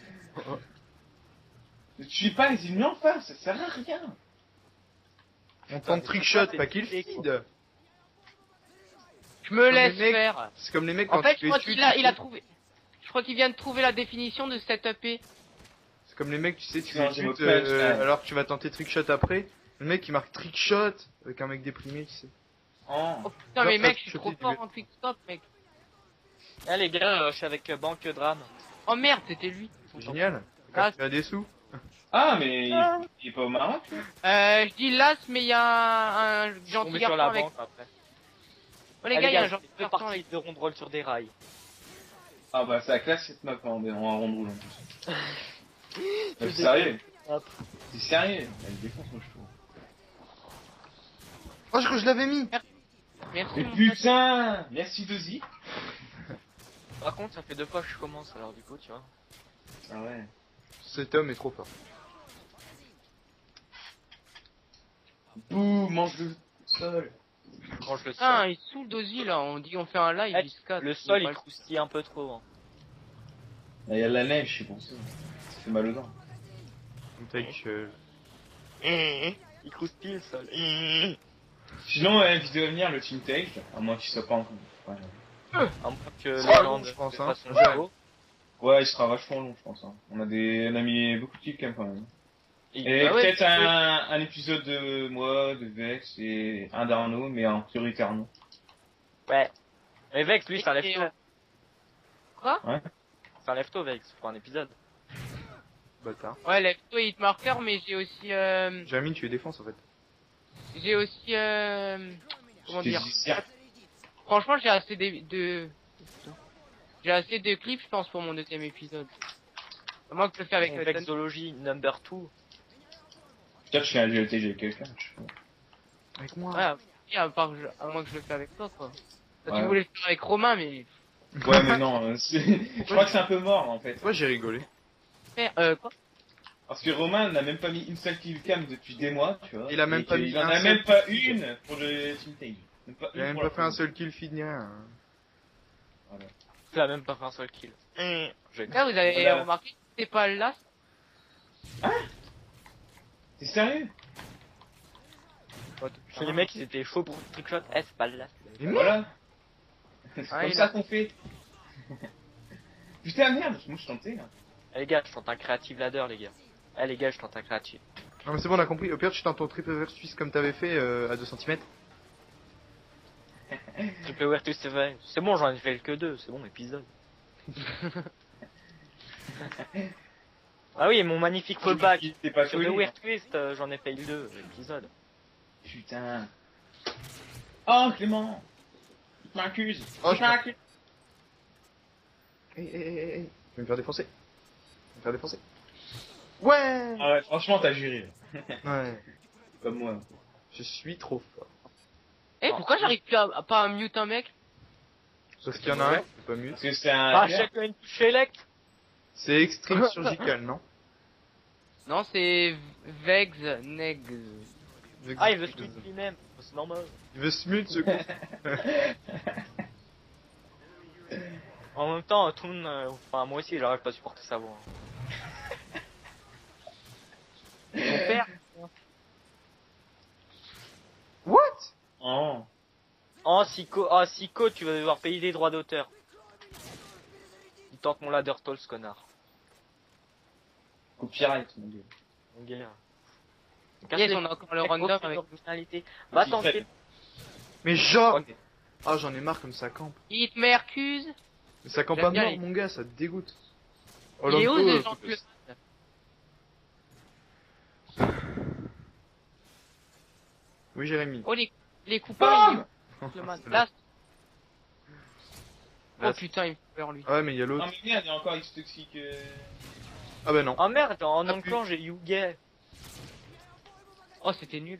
Speaker 7: Ne tuez pas les ennemis en face, ça sert à rien.
Speaker 3: On tente trickshot, pas kill feed.
Speaker 1: Je me
Speaker 3: Comme
Speaker 1: laisse
Speaker 3: les mecs,
Speaker 1: faire.
Speaker 3: C'est comme les mecs
Speaker 1: En
Speaker 3: quand
Speaker 1: fait,
Speaker 3: tu
Speaker 1: je crois
Speaker 3: les tues.
Speaker 1: il a trouvé. Je crois qu'il vient de trouver la définition de setupé.
Speaker 3: C'est comme les mecs, tu sais, tu
Speaker 7: Non,
Speaker 3: les
Speaker 7: j'ai
Speaker 3: tues,
Speaker 7: mon punch, là.
Speaker 3: alors que tu vas tenter trickshot après. Le mec il marque trickshot avec un mec déprimé, tu sais.
Speaker 7: Oh.
Speaker 1: Oh putain,
Speaker 3: Genre,
Speaker 1: mais
Speaker 3: t'as
Speaker 1: mec, je suis trop
Speaker 3: chuté, tu
Speaker 1: fort
Speaker 3: veux-
Speaker 1: en quick-stop, mec.
Speaker 4: Ah les gars, je suis avec Banque Drame.
Speaker 1: Oh merde, c'était lui.
Speaker 3: Génial.
Speaker 1: Ah.
Speaker 3: Tu as des sous.
Speaker 7: Ah, mais il est pas au Maroc, lui.
Speaker 1: Je dis las, mais il y a un
Speaker 4: Je suis
Speaker 1: gentil
Speaker 4: tombé
Speaker 1: garçon
Speaker 4: sur la
Speaker 1: avec.
Speaker 4: banque après.
Speaker 1: Oh les
Speaker 4: Ah,
Speaker 1: gars, il y a un
Speaker 4: j'ai
Speaker 1: gentil
Speaker 4: deux
Speaker 1: garçon
Speaker 4: parties
Speaker 1: avec.
Speaker 4: de ronde-roll sur des rails.
Speaker 7: Ah bah c'est la classe cette map en ronde en plus. C'est sérieux.
Speaker 4: Hop.
Speaker 7: C'est sérieux. Elle défonce moi je trouve.
Speaker 3: Oh, je l'avais mis.
Speaker 1: Merci.
Speaker 7: Mais
Speaker 1: mon pote.
Speaker 7: putain. Merci Dozy.
Speaker 4: Par contre, ça fait 2 fois que je commence, alors du coup, tu vois.
Speaker 7: Ah ouais.
Speaker 3: Cet homme est trop fort.
Speaker 7: Bouh, mange le sol.
Speaker 4: Range le sol.
Speaker 1: Ah, il saoule Dozy là. On dit on fait un live,
Speaker 4: Eh,
Speaker 1: il se casse.
Speaker 4: Le sol,
Speaker 1: Il
Speaker 4: il croustille un peu trop. Hein.
Speaker 7: Il y a de la neige, c'est pour ça. Ça fait mal aux dents.
Speaker 3: Take,
Speaker 4: Il croustille le sol.
Speaker 7: Sinon, vidéo à venir, le Team Take, à moins qu'il soit pas en... Ouais,
Speaker 4: À moins que
Speaker 3: C'est
Speaker 4: Legend
Speaker 3: long, je pense, hein.
Speaker 4: fasse son
Speaker 3: Ouais.
Speaker 4: show.
Speaker 7: ouais, il sera vachement long, je pense. Hein. On a mis beaucoup de kills quand même. Et
Speaker 1: Ah ouais,
Speaker 7: peut-être un épisode de moi, de Vex et un d'Arnaud, mais en priorité Arnaud.
Speaker 4: Ouais. Mais Vex, lui, c'est un
Speaker 1: Et,
Speaker 4: lève-tôt.
Speaker 1: Quoi?
Speaker 4: C'est un lève-tôt, Vex, pour un épisode.
Speaker 3: bâtard.
Speaker 1: Ouais, lève-toi hitmarker, mais j'ai aussi
Speaker 3: Jamie, tu les défenses en fait.
Speaker 1: comment
Speaker 7: Je t'ai
Speaker 1: dire?
Speaker 7: dit, certes.
Speaker 1: Franchement, j'ai assez j'ai assez de clips, je pense, pour mon deuxième épisode. À moins que je le fais avec
Speaker 4: Avec Vexology number 2.
Speaker 7: Peut-être que je fais un GLTG avec quelqu'un. je sais pas.
Speaker 3: Avec moi.
Speaker 1: Ouais, à moins que je le fais avec toi, quoi. Toi,
Speaker 7: Ouais.
Speaker 1: tu voulais le faire avec Romain, mais...
Speaker 7: Ouais, mais non, je crois que c'est un peu mort en fait.
Speaker 3: Moi j'ai rigolé.
Speaker 1: Quoi?
Speaker 7: Parce que Romain n'a même pas mis une seule killcam depuis des mois, tu vois.
Speaker 3: Il a même
Speaker 7: Et
Speaker 3: pas
Speaker 7: qu'il
Speaker 3: mis
Speaker 7: en
Speaker 3: un
Speaker 7: a
Speaker 3: seul
Speaker 7: même pas
Speaker 3: kill.
Speaker 7: une pour le Team Take. Même pas
Speaker 3: Il a
Speaker 7: une
Speaker 3: même
Speaker 7: pour
Speaker 3: pas
Speaker 7: la
Speaker 3: fait un
Speaker 7: première.
Speaker 3: seul kill feed ni rien.
Speaker 4: Il a même pas fait un seul kill.
Speaker 1: Là, vous avez
Speaker 7: Voilà.
Speaker 1: remarqué que c'est pas le last?
Speaker 7: T'es sérieux?
Speaker 4: Chez les mecs, ils étaient chauds pour le trickshot. Eh, c'est pas le last.
Speaker 3: Mais non.
Speaker 7: Voilà. C'est
Speaker 1: Ah,
Speaker 7: comme
Speaker 1: il
Speaker 7: ça
Speaker 1: a-
Speaker 7: qu'on fait. Putain, merde, moi je tentais là.
Speaker 4: Eh, les gars, je tente un creative ladder, les gars. Ah les gars, je tente un gratuit.
Speaker 3: Non mais c'est bon, on a compris. Au pire, tu tentes ton triple vers suisse comme t'avais fait à 2 cm.
Speaker 4: Triple Wertus, c'est vrai. C'est bon, j'en ai fait que 2, c'est bon, épisode. Ah oui, et mon magnifique fallback.
Speaker 7: T'es pas
Speaker 4: Sur le
Speaker 7: collé.
Speaker 4: Weird Twist, j'en ai fait 2 épisode.
Speaker 7: Putain. Oh, Clément. Tu m'accuses.
Speaker 3: Oh,
Speaker 7: Tu m'accuses.
Speaker 3: Hey. Tu vas me faire défoncer. Tu vas me faire défoncer. Ouais.
Speaker 7: Ah ouais, franchement, t'as géré.
Speaker 3: Ouais.
Speaker 7: Comme moi.
Speaker 3: Je suis trop fort.
Speaker 1: Eh, pourquoi j'arrive plus à pas à mute un mec?
Speaker 3: Sauf qu'il y en a un, c'est pas mieux.
Speaker 7: Parce que c'est un...
Speaker 4: Ah, chacun une touche select.
Speaker 3: C'est extreme surgical, non?
Speaker 1: Non, c'est Vex Neg.
Speaker 4: Ah, il veut se quitter lui-même. C'est normal.
Speaker 3: Il veut se mute ce con.
Speaker 4: En même temps, tout le monde, enfin, moi aussi, j'arrive pas à supporter sa voix.
Speaker 1: Mon père.
Speaker 3: What?
Speaker 7: Oh.
Speaker 4: Oh, Sico, tu vas devoir payer des droits d'auteur. Il tente mon ladder toll, ce connard.
Speaker 7: Copyright, mon dieu.
Speaker 4: Mon gars.
Speaker 1: Yes, on a encore le random avec.
Speaker 4: Originalité. Va
Speaker 7: Vas-y,
Speaker 4: tenter.
Speaker 7: fais.
Speaker 3: Mais genre.
Speaker 4: Ok.
Speaker 3: Ah, j'en ai marre comme ça campe.
Speaker 1: Hit Mercuse.
Speaker 3: Mais ça campe
Speaker 1: J'aime
Speaker 3: pas
Speaker 1: bien
Speaker 3: mort,
Speaker 1: les-
Speaker 3: mon gars, ça te dégoûte.
Speaker 1: Il est où
Speaker 3: Lanto,
Speaker 1: ce Jean-Claude?
Speaker 3: Oui, Jérémy.
Speaker 1: Oh, les coupons,
Speaker 3: Oh,
Speaker 1: le man.
Speaker 3: c'est
Speaker 1: Là. Oh
Speaker 3: Là,
Speaker 1: putain, il me fait peur lui.
Speaker 3: Ah ouais, mais il y a
Speaker 7: Non
Speaker 3: l'autre.
Speaker 7: mais merde, il y a encore X toxique.
Speaker 3: Ah bah non.
Speaker 4: Oh merde, en
Speaker 3: Ah,
Speaker 4: enclenche, j'ai Yuge.
Speaker 1: Oh, c'était nul.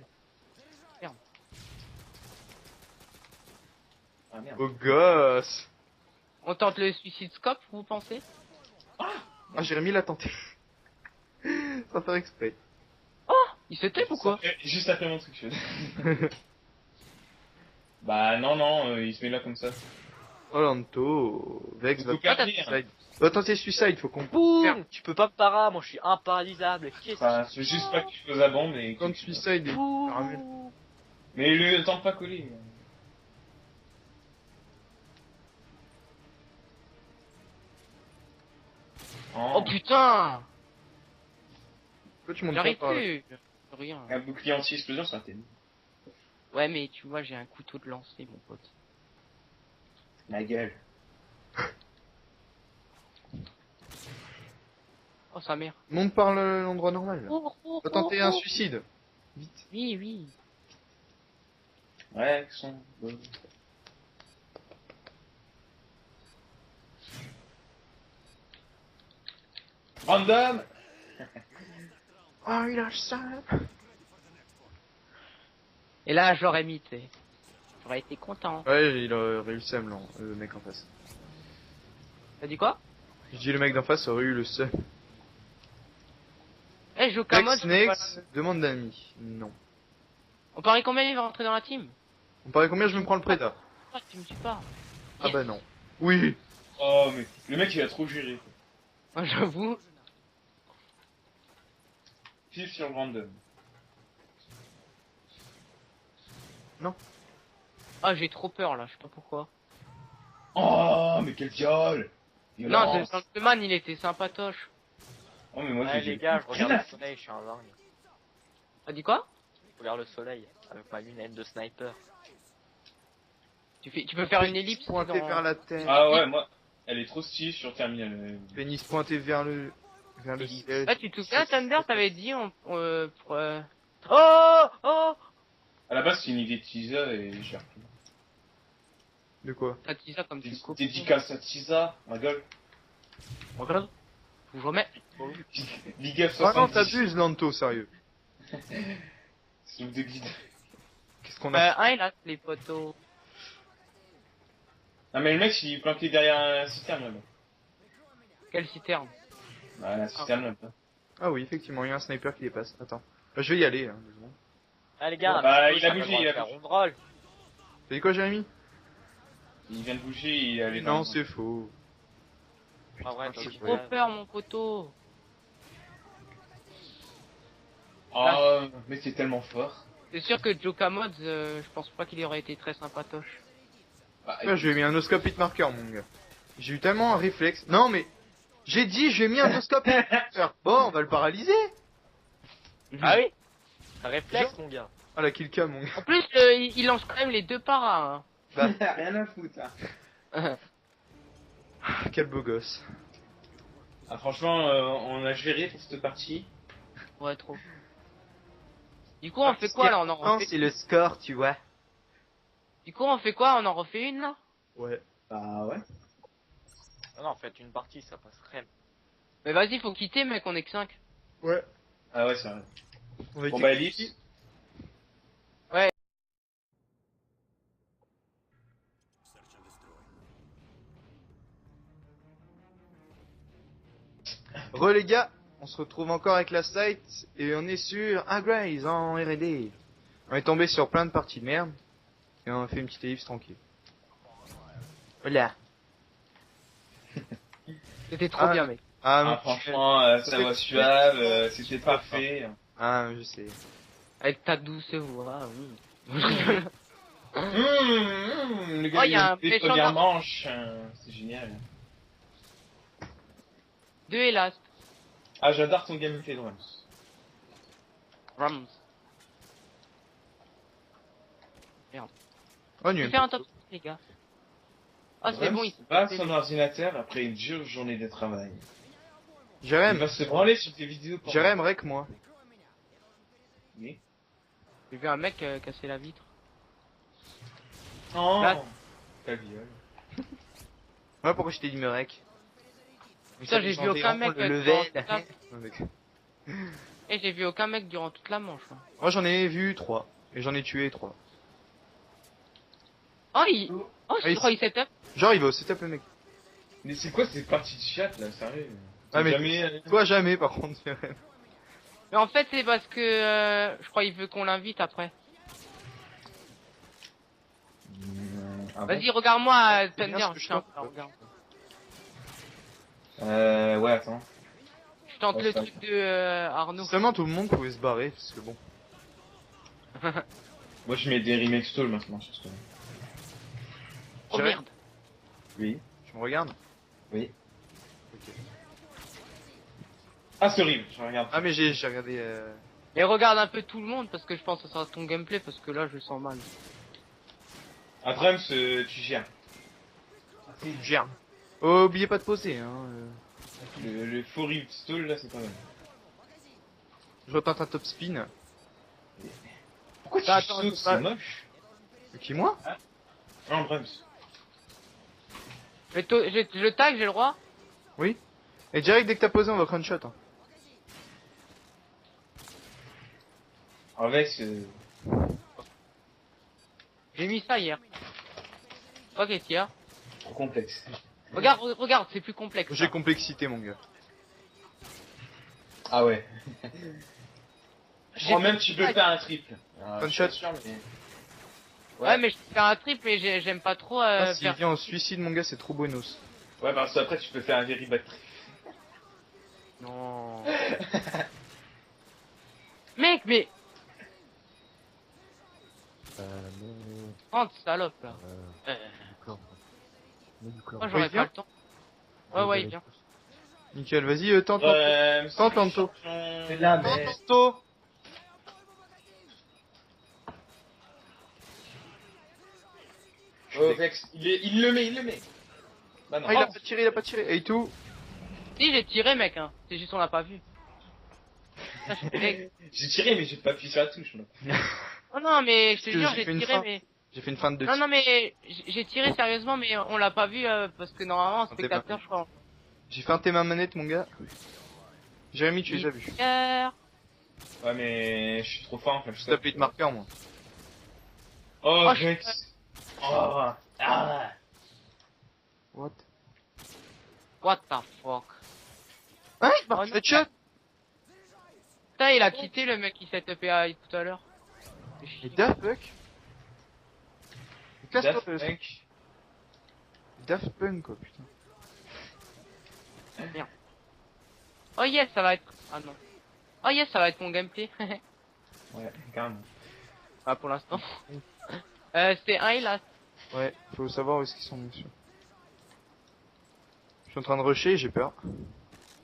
Speaker 7: Ah merde.
Speaker 3: Oh gosse.
Speaker 1: On tente le suicide scope, vous pensez?
Speaker 3: Ah, Jérémy l'a tenté. Sans faire exprès.
Speaker 1: Il se tape ou quoi?
Speaker 7: Juste après mon truc, je fais. Bah non, il se met là comme ça.
Speaker 3: Oh Lanto. Vex va
Speaker 7: Faut garder, hein.
Speaker 3: suicide. Va tenter suicide, faut qu'on
Speaker 4: Boum! Tu peux pas me para, moi je suis imparalysable. Qu'est-ce
Speaker 7: Enfin, c'est juste pas que tu poses la bombe et...
Speaker 3: Quand suicide et caramel.
Speaker 7: Mais le temps pas collé.
Speaker 1: Oh putain!
Speaker 3: Pourquoi tu montes
Speaker 1: J'arrive
Speaker 3: pas par là?
Speaker 1: plus. Rien.
Speaker 7: Un bouclier anti-explosion, ça t'aide.
Speaker 1: Ouais, mais tu vois, j'ai un couteau de lancer, mon pote.
Speaker 7: Ma gueule.
Speaker 1: Oh, sa mère.
Speaker 3: Monte par l'endroit normal. Là.
Speaker 1: Oh,
Speaker 3: Va tenter un suicide. Vite.
Speaker 1: Oui, oui.
Speaker 7: Ouais, ils sont... bonnes. Random.
Speaker 3: Oh, il lâche ça.
Speaker 1: Et là, je l'aurais mis, tu sais. J'aurais été content.
Speaker 3: Ouais, il aurait eu le seum, là, le mec en face.
Speaker 1: T'as dit quoi?
Speaker 3: Je dis le mec d'en face aurait eu le seum.
Speaker 1: Eh, je joue qu'à mode.
Speaker 3: Vex Nex, demande d'amis. Non.
Speaker 1: On parie combien il va rentrer dans la team?
Speaker 3: On paraît combien je me prends le prédat?
Speaker 1: Ah, tu me tues pas.
Speaker 3: Ah bah non. Oui.
Speaker 7: Oh, mais le mec, il a trop géré.
Speaker 1: Moi, j'avoue.
Speaker 7: Pile sur le random.
Speaker 1: Ah, j'ai trop peur, là, je sais pas pourquoi.
Speaker 7: Oh, mais quel viol.
Speaker 1: Non,
Speaker 7: Violence.
Speaker 1: ce gentleman, il était sympatoche.
Speaker 7: Oh, mais moi,
Speaker 4: Ouais,
Speaker 7: j'ai...
Speaker 4: les gars, je regarde le soleil, je suis un vargne.
Speaker 1: T'as dit quoi?
Speaker 4: Je regarde le soleil avec ma lunette de sniper.
Speaker 1: Tu peux faire une ellipse
Speaker 3: Pointé
Speaker 1: dans...
Speaker 3: vers la tête.
Speaker 7: Ah ouais, moi, elle est trop stylée sur Terminal.
Speaker 3: Pénis pointé vers le ciel.
Speaker 1: Ah, tu te souviens, Thunder, t'avais dit, pour,
Speaker 4: Oh! Oh!
Speaker 7: À la base, c'est une idée de Tisa et j'ai repris.
Speaker 3: De quoi?
Speaker 1: t'as dit ça comme tu coupes.
Speaker 7: Dédicace à Tisa, ma gueule.
Speaker 1: Regarde. Je remets.
Speaker 7: Big Up
Speaker 3: Ah non,
Speaker 7: 70.
Speaker 3: t'abuses, Lanto, sérieux.
Speaker 7: Soupe de guide.
Speaker 3: Qu'est-ce qu'on a?
Speaker 1: Un, il a les poteaux.
Speaker 7: Ah, mais le mec, il est planqué derrière un citerne là-bas.
Speaker 1: Quelle citerne?
Speaker 7: Ouais, la citerne là-bas.
Speaker 3: Ah oui, effectivement, il y a un sniper qui dépasse. Attends. Bah, je vais y aller, hein, 2 secondes.
Speaker 4: Ah les gars,
Speaker 7: Bah,
Speaker 4: un
Speaker 7: il
Speaker 4: petit
Speaker 7: a
Speaker 4: peu,
Speaker 7: bougé,
Speaker 4: ça
Speaker 7: il a
Speaker 4: va
Speaker 7: bougé.
Speaker 4: faire rondroll.
Speaker 3: T'as dit quoi, Jérémy?
Speaker 7: Il vient de bouger, il est allé
Speaker 3: Non,
Speaker 7: dans...
Speaker 3: c'est faux.
Speaker 4: Ah ouais,
Speaker 3: Putain,
Speaker 4: j'ai
Speaker 3: c'est
Speaker 1: Trop
Speaker 3: vrai.
Speaker 1: peur, mon poteau.
Speaker 7: Oh, mais c'est tellement fort.
Speaker 1: C'est sûr que Joka Mods, je pense pas qu'il aurait été très sympatoche.
Speaker 7: Bah,
Speaker 3: Là, je lui ai mis un noscope hit marker, mon gars. J'ai eu tellement un réflexe. Non, mais j'ai dit, je lui ai mis un noscope hit marker. Bon, on va le paralyser.
Speaker 4: Ah oui. Un réflexe, mon gars.
Speaker 3: Ah, la killcam, mon gars.
Speaker 1: En plus, il lance quand même les deux paras.
Speaker 7: Rien à foutre, hein.
Speaker 1: Hein.
Speaker 3: Ah, quel beau gosse.
Speaker 7: Ah, franchement, on a géré pour cette partie.
Speaker 1: Ouais, trop. Du coup, on fait quoi là? On en refait...
Speaker 3: C'est le score, tu vois.
Speaker 1: Du coup, on fait quoi? On en refait une là?
Speaker 3: Ouais.
Speaker 7: Bah ouais.
Speaker 4: Non, en fait, une partie, ça passerait.
Speaker 1: Mais vas-y, faut quitter, mec, on est que 5.
Speaker 3: Ouais.
Speaker 7: Ah ouais, c'est vrai.
Speaker 3: On va
Speaker 7: Bon bah Ellipse.
Speaker 3: Re les gars, on se retrouve encore avec la site et on est sur Graze en R&D. On est tombé sur plein de parties de merde et on a fait une petite ellipse tranquille. Voilà.
Speaker 1: C'était trop bien, mec.
Speaker 3: Ah,
Speaker 7: Ah,
Speaker 3: mon
Speaker 7: franchement, ça va suave, c'était parfait.
Speaker 3: Ah, je sais.
Speaker 1: Avec ta douce voix, oui.
Speaker 7: Le gars,
Speaker 1: Oh, y a un
Speaker 7: des
Speaker 1: méchant
Speaker 7: premières
Speaker 1: garçon.
Speaker 7: manches, c'est génial.
Speaker 1: 2 hélas.
Speaker 7: Ah, j'adore ton gameplay de Rams.
Speaker 1: Rams.
Speaker 3: Oh,
Speaker 1: Je
Speaker 3: nul.
Speaker 1: vais faire un top 6, les gars. Ah, c'est
Speaker 7: Rams
Speaker 1: bon, il
Speaker 7: va à son ordinateur après une dure journée de travail. Il
Speaker 3: Jérém,
Speaker 7: va se branler sur tes vidéos pour
Speaker 3: Jérém, rec moi.
Speaker 7: Oui.
Speaker 1: J'ai vu un mec casser la vitre.
Speaker 7: Oh,
Speaker 1: Là.
Speaker 7: ta gueule.
Speaker 3: Ouais, pourquoi je t'ai dit me rec?
Speaker 1: Putain, j'ai vu aucun mec
Speaker 3: le
Speaker 1: durant
Speaker 3: level.
Speaker 1: toute la-
Speaker 3: Non, mec.
Speaker 1: Et j'ai vu aucun mec durant toute la manche. Hein.
Speaker 3: Moi j'en ai vu 3 et j'en ai tué 3.
Speaker 1: Oh, il... Oh, je
Speaker 3: Ah,
Speaker 1: crois qu'il setup.
Speaker 3: Genre il va au setup le mec.
Speaker 7: Mais c'est quoi ces parties de chat là, sérieux?
Speaker 3: Ah, mais
Speaker 7: jamais...
Speaker 3: toi jamais par contre Jérém.
Speaker 1: Mais en fait, c'est parce que je crois qu'il veut qu'on l'invite après.
Speaker 7: Ah bon.
Speaker 1: Vas-y, regarde-moi,
Speaker 3: C'est bien
Speaker 1: Thunder.
Speaker 3: ce que je
Speaker 1: Tiens,
Speaker 3: tente.
Speaker 1: regarde.
Speaker 7: Ouais, attends.
Speaker 1: Je tente
Speaker 7: Ouais,
Speaker 1: le
Speaker 7: ça-
Speaker 1: truc de Arnaud.
Speaker 3: Seulement tout le monde pouvait se barrer parce que bon.
Speaker 7: Moi je mets des remakes stall maintenant sur ce coup.
Speaker 1: Oh
Speaker 3: Jérém,
Speaker 1: merde.
Speaker 7: Oui.
Speaker 3: tu me regardes?
Speaker 7: Oui.
Speaker 3: Ok.
Speaker 7: Ah, c'est horrible, je regarde.
Speaker 3: Ah mais j'ai regardé
Speaker 1: Et regarde un peu tout le monde parce que je pense que ça sera ton gameplay parce que là je le sens mal.
Speaker 7: À Drums, tu gères.
Speaker 3: Gère. Oh, oubliez pas de poser hein.
Speaker 7: Le faux rip stall là, c'est pas mal.
Speaker 3: Je retente un top spin.
Speaker 7: Pourquoi
Speaker 1: Bah,
Speaker 7: tu
Speaker 1: attends,
Speaker 7: sautes,
Speaker 1: c'est pas-
Speaker 7: c'est moche?
Speaker 3: Qui moi?
Speaker 7: Non, Drums.
Speaker 1: Je le tag, j'ai le droit.
Speaker 3: Oui. Et direct dès que t'as posé on va crunch shot. Hein.
Speaker 7: Avec
Speaker 1: J'ai mis ça hier. Ok, tiens.
Speaker 7: trop complexe.
Speaker 1: Regarde, c'est plus complexe.
Speaker 3: J'ai
Speaker 1: ça.
Speaker 3: complexité mon gars.
Speaker 7: Ah ouais. Je crois
Speaker 1: J'ai-
Speaker 7: même que tu peux faire un triple.
Speaker 3: One
Speaker 7: Je suis pas
Speaker 3: shot.
Speaker 7: sûr, mais...
Speaker 1: Ouais, mais je fais un trip, mais j'aime pas trop
Speaker 3: Ah, s'il
Speaker 1: faire.
Speaker 3: vient en suicide mon gars c'est trop buenos.
Speaker 7: Ouais, parce qu'après tu peux faire un very bad triple.
Speaker 1: Non. Mec, mais. Oh, salope là. Moi j'aurais
Speaker 3: Ouais,
Speaker 1: pas le temps. Ouais, il vient.
Speaker 3: Nickel, vas-y tente. Tente, Lanto.
Speaker 6: C'est de la merde.
Speaker 3: Lanto.
Speaker 7: Oh, Vex, il le met. Bah non.
Speaker 3: Ah il a pas tiré. Et tout.
Speaker 1: Si, j'ai tiré, mec, hein. C'est juste on l'a pas vu. Ça, je fais-
Speaker 7: J'ai tiré, mais j'ai pas appuyé sur la touche, moi.
Speaker 1: Oh non, mais je te
Speaker 3: Parce que
Speaker 1: jure,
Speaker 3: j'ai
Speaker 1: j'ai
Speaker 3: fait une
Speaker 1: tiré,
Speaker 3: fin.
Speaker 1: mais.
Speaker 3: J'ai fait une fin de
Speaker 1: Non, non, mais j'ai tiré sérieusement, mais on l'a pas vu parce que normalement, un
Speaker 3: t'es
Speaker 1: spectateur,
Speaker 3: pas-
Speaker 1: je crois.
Speaker 3: J'ai feinté ma manette mon gars. Jérémy tu les as vus.
Speaker 7: Ouais, mais je suis trop fort, en fait.
Speaker 3: Je t'ai appelé de marqueur moi.
Speaker 7: Oh,
Speaker 1: Oh,
Speaker 7: Vex. Oh, ah.
Speaker 3: What?
Speaker 1: What the fuck.
Speaker 3: Hein il m'a
Speaker 1: Oh,
Speaker 3: fait
Speaker 1: non.
Speaker 3: headshot.
Speaker 1: Putain, il a quitté le mec qui s'est tapé à tout à l'heure.
Speaker 3: Mais Daft Punk. Casse-toi,
Speaker 7: Daft Punk.
Speaker 3: Daft Punk quoi putain.
Speaker 1: Oh yes, ça va être. Ah non. Oh yes, ça va être mon gameplay.
Speaker 7: Ouais, carrément.
Speaker 1: Ah, pour l'instant. C'était un hélas.
Speaker 3: Ouais, faut savoir où est-ce qu'ils sont bien sûr. Je suis en train de rusher, j'ai peur.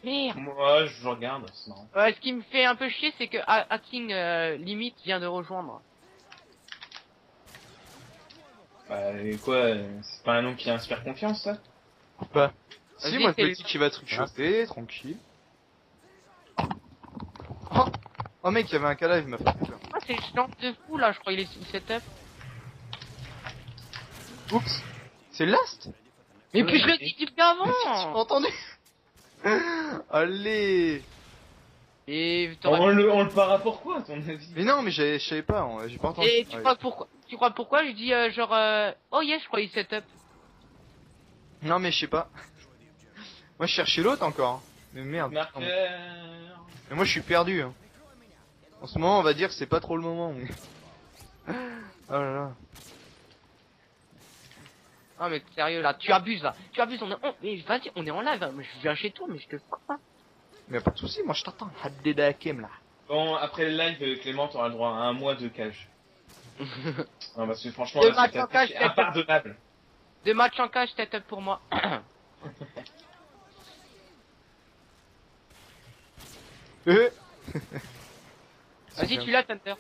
Speaker 1: Merde.
Speaker 7: Moi, je regarde, c'est marrant.
Speaker 1: Ce qui me fait un peu chier, c'est que Hacking Limit vient de rejoindre.
Speaker 7: Bah, et quoi, c'est pas un nom qui inspire confiance, ça?
Speaker 3: Bah. Si,
Speaker 1: Vas-y,
Speaker 3: moi je me
Speaker 1: fais-le.
Speaker 3: dis qu'il va te réchauffer, tranquille. Oh, oh mec, il y avait un cadavre, il m'a fait peur.
Speaker 1: Ah, c'est chiant de fou là, je crois qu'il est sous setup.
Speaker 3: Oups. C'est Last?
Speaker 1: Mais puis je le dis depuis avant.
Speaker 3: Tu m'as entendu? Allez.
Speaker 1: Et
Speaker 7: On le para pourquoi, à ton avis?
Speaker 3: Mais non, mais je savais pas, j'ai pas entendu.
Speaker 1: Et tu
Speaker 3: Ouais.
Speaker 1: crois pourquoi? Tu crois pourquoi? Je dis genre oh yes, je crois il setup.
Speaker 3: Non mais je sais pas. Moi je cherchais l'autre encore. Hein. Mais merde.
Speaker 7: Marqueur.
Speaker 3: Mais moi je suis perdu. Hein. En ce moment on va dire que c'est pas trop le moment. Mais... oh là là.
Speaker 1: Ah mais sérieux là, tu abuses là. Tu abuses, mais vas-y, on est en live, hein. Mais je viens chez toi, mais je te crois.
Speaker 3: Mais pas de soucis, moi je t'attends. Haddeda Hakem là.
Speaker 7: Bon, après le live, Clément, t'auras le droit à un mois de cage. Non, parce que franchement,
Speaker 1: Deux
Speaker 7: là,
Speaker 1: matchs
Speaker 7: c'est
Speaker 1: en cage,
Speaker 7: impardonnable.
Speaker 1: 2 matchs en cage, setup pour moi. Vas-y, tu l'as, Thunder.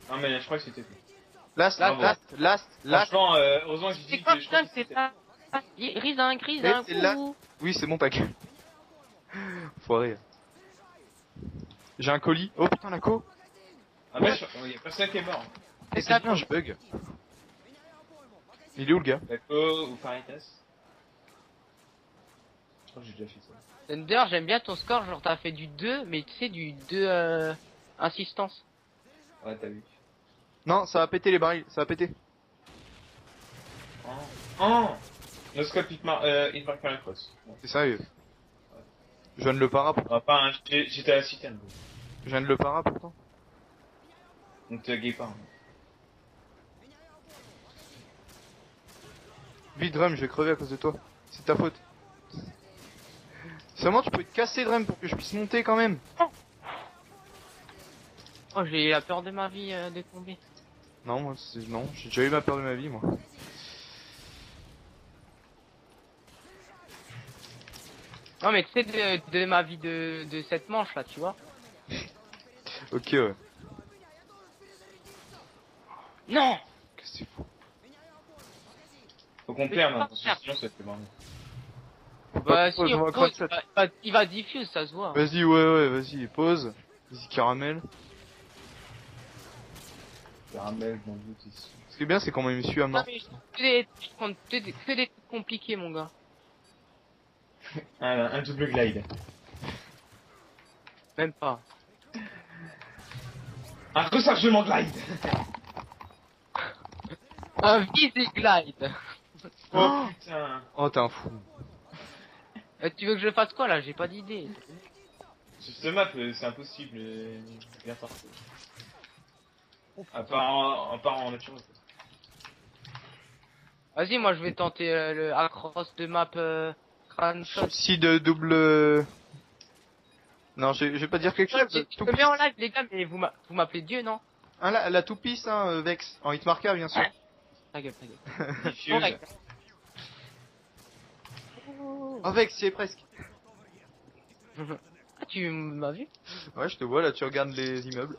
Speaker 7: Non, mais je crois que c'était tout.
Speaker 3: Last.
Speaker 7: Franchement, heureusement que j'ai
Speaker 1: C'est
Speaker 7: dit
Speaker 1: quoi,
Speaker 7: que je crois
Speaker 1: putain,
Speaker 7: que
Speaker 1: c'est
Speaker 7: c'était
Speaker 1: ça? Grise,
Speaker 3: Mais
Speaker 1: un
Speaker 3: c'est là.
Speaker 1: coup.
Speaker 3: Oui, c'est mon pack. Foiré. J'ai un colis. Oh putain la co.
Speaker 7: Ah bah, y a personne qui est mort.
Speaker 3: Et c'est bien, je bug. Il est où le gars?
Speaker 7: Daco ou Faritas. Je crois que j'ai déjà fait ça.
Speaker 1: Thunder, j'aime bien ton score, genre t'as fait du 2, mais tu sais, du 2 insistance.
Speaker 7: Ouais, t'as vu.
Speaker 3: Non, ça va péter les barils, ça va péter.
Speaker 7: Oh! No scope hit mark par cross. Bon.
Speaker 3: C'est sérieux. Je viens de le para pourtant.
Speaker 7: Ah, pas un, j'étais à la citerne.
Speaker 3: Je viens de le para pourtant.
Speaker 7: Donc te gay pas. Hein.
Speaker 3: Vite Drum, je vais crever à cause de toi. C'est ta faute. Seulement tu peux te casser Drum pour que je puisse monter quand même.
Speaker 1: Oh, j'ai la peur de ma vie de tomber.
Speaker 3: Non, moi non, j'ai déjà eu ma peur de ma vie moi.
Speaker 1: Non, mais tu sais, de ma vie de cette manche là, tu vois.
Speaker 3: Ok ouais.
Speaker 1: Non!
Speaker 3: Qu'est-ce que c'est fou.
Speaker 7: Faut qu'on perde, hein, parce que sinon ça fait marrer.
Speaker 1: Bah, si,
Speaker 3: pause, on va
Speaker 1: pause,
Speaker 3: crack
Speaker 1: il va diffuse, ça se voit.
Speaker 3: Vas-y, ouais, vas-y, pause. Vas-y, caramel.
Speaker 7: Caramel, mon doute ici.
Speaker 3: Ce qui est bien, c'est qu'on m'a su à
Speaker 1: Non,
Speaker 3: mort.
Speaker 1: mais que des trucs compliqués, mon gars.
Speaker 7: Un double glide.
Speaker 1: Même pas.
Speaker 7: Un rechargement glide!
Speaker 1: Un Visi Glide.
Speaker 7: Oh putain!
Speaker 3: Oh, t'es un fou.
Speaker 1: Tu veux que je fasse quoi là? J'ai pas d'idée.
Speaker 7: Sur ce map, c'est impossible, bien sorti. À part en nature.
Speaker 1: Vas-y, moi je vais tenter le across de map crâne shot.
Speaker 3: Si de double... Non, je vais pas dire quelque chose.
Speaker 1: Je me mets en live, les gars, mais vous m'appelez Dieu, non?
Speaker 3: Ah, la toupie, hein, Vex. En hitmarker, bien sûr.
Speaker 1: Ta gueule, ta gueule.
Speaker 7: Diffuse.
Speaker 1: Correct.
Speaker 3: Oh, Vex, y est presque.
Speaker 1: Ah, tu m'as vu?
Speaker 3: Ouais, je te vois, là, tu regardes les immeubles.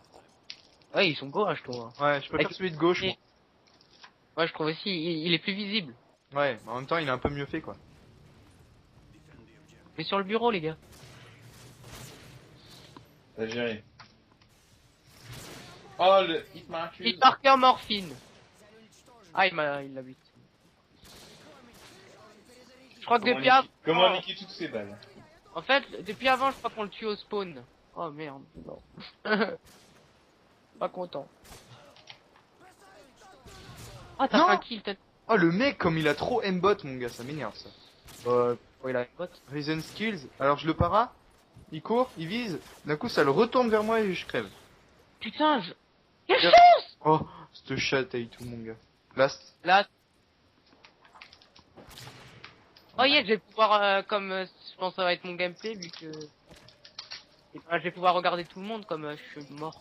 Speaker 1: Ouais, ils sont beaux, hein, je trouve.
Speaker 3: Ouais, je préfère celui de gauche, moi.
Speaker 1: Ouais, je trouve aussi, il est plus visible.
Speaker 3: Ouais, mais en même temps, il est un peu mieux fait, quoi.
Speaker 1: Mais sur le bureau, les gars.
Speaker 7: T'as géré. Oh, le hit marqueur.
Speaker 1: Il marqué en morphine. Ah, il l'a buté. Je crois que depuis avant...
Speaker 7: Comment niquer toutes ces balles?
Speaker 1: En fait, depuis avant, je crois qu'on le tue au spawn. Oh merde, non. Pas content. Ah, t'as
Speaker 3: Non.
Speaker 1: fait un kill, peut-être.
Speaker 3: Oh, le mec, comme il a trop aimbot, mon gars, ça m'énerve, ça.
Speaker 1: Oh, il a une botte.
Speaker 3: Reason skills. Alors, je le para. Il court, il vise. D'un coup, ça le retourne vers moi et je crève.
Speaker 1: Putain, je... Quelle
Speaker 3: Bien.
Speaker 1: chance!
Speaker 3: Oh, cette chatte et tout, mon gars. Last.
Speaker 1: Là... Oh yeah, je vais pouvoir, comme je pense que ça va être mon gameplay, vu que... Et ben, je vais pouvoir regarder tout le monde comme je suis mort.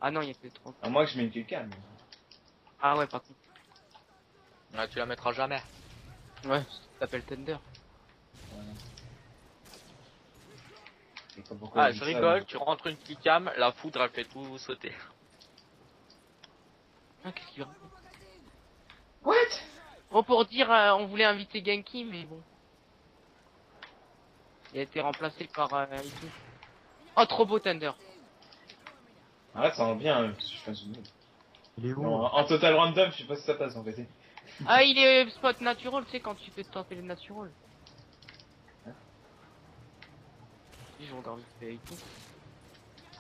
Speaker 1: Ah non, il y a que 30.
Speaker 7: À moi que je mets une K-cam.
Speaker 1: Ah ouais, par contre.
Speaker 4: Ah, tu la mettras jamais.
Speaker 1: Ouais, ça s'appelle Thunder.
Speaker 7: sais pas pourquoi
Speaker 4: Ah,
Speaker 7: il
Speaker 4: je
Speaker 7: dit ça,
Speaker 4: rigole,
Speaker 7: mais-
Speaker 4: tu rentres une petite cam, la foudre elle fait tout sauter.
Speaker 1: Ah, qu'est-ce qu'il raconte?
Speaker 7: What?
Speaker 1: Bon, pour dire, on voulait inviter Genki, mais bon. Il a été remplacé par Itu. Oh, trop beau Thunder.
Speaker 7: Arrête, ça rend bien que je fasse une.
Speaker 3: Il est où?
Speaker 7: Non, en total random, je sais pas si ça passe en fait.
Speaker 1: Ah, il est spot natural, tu sais, quand tu peux tenter le natural. Si, je regarde vite fait Itu.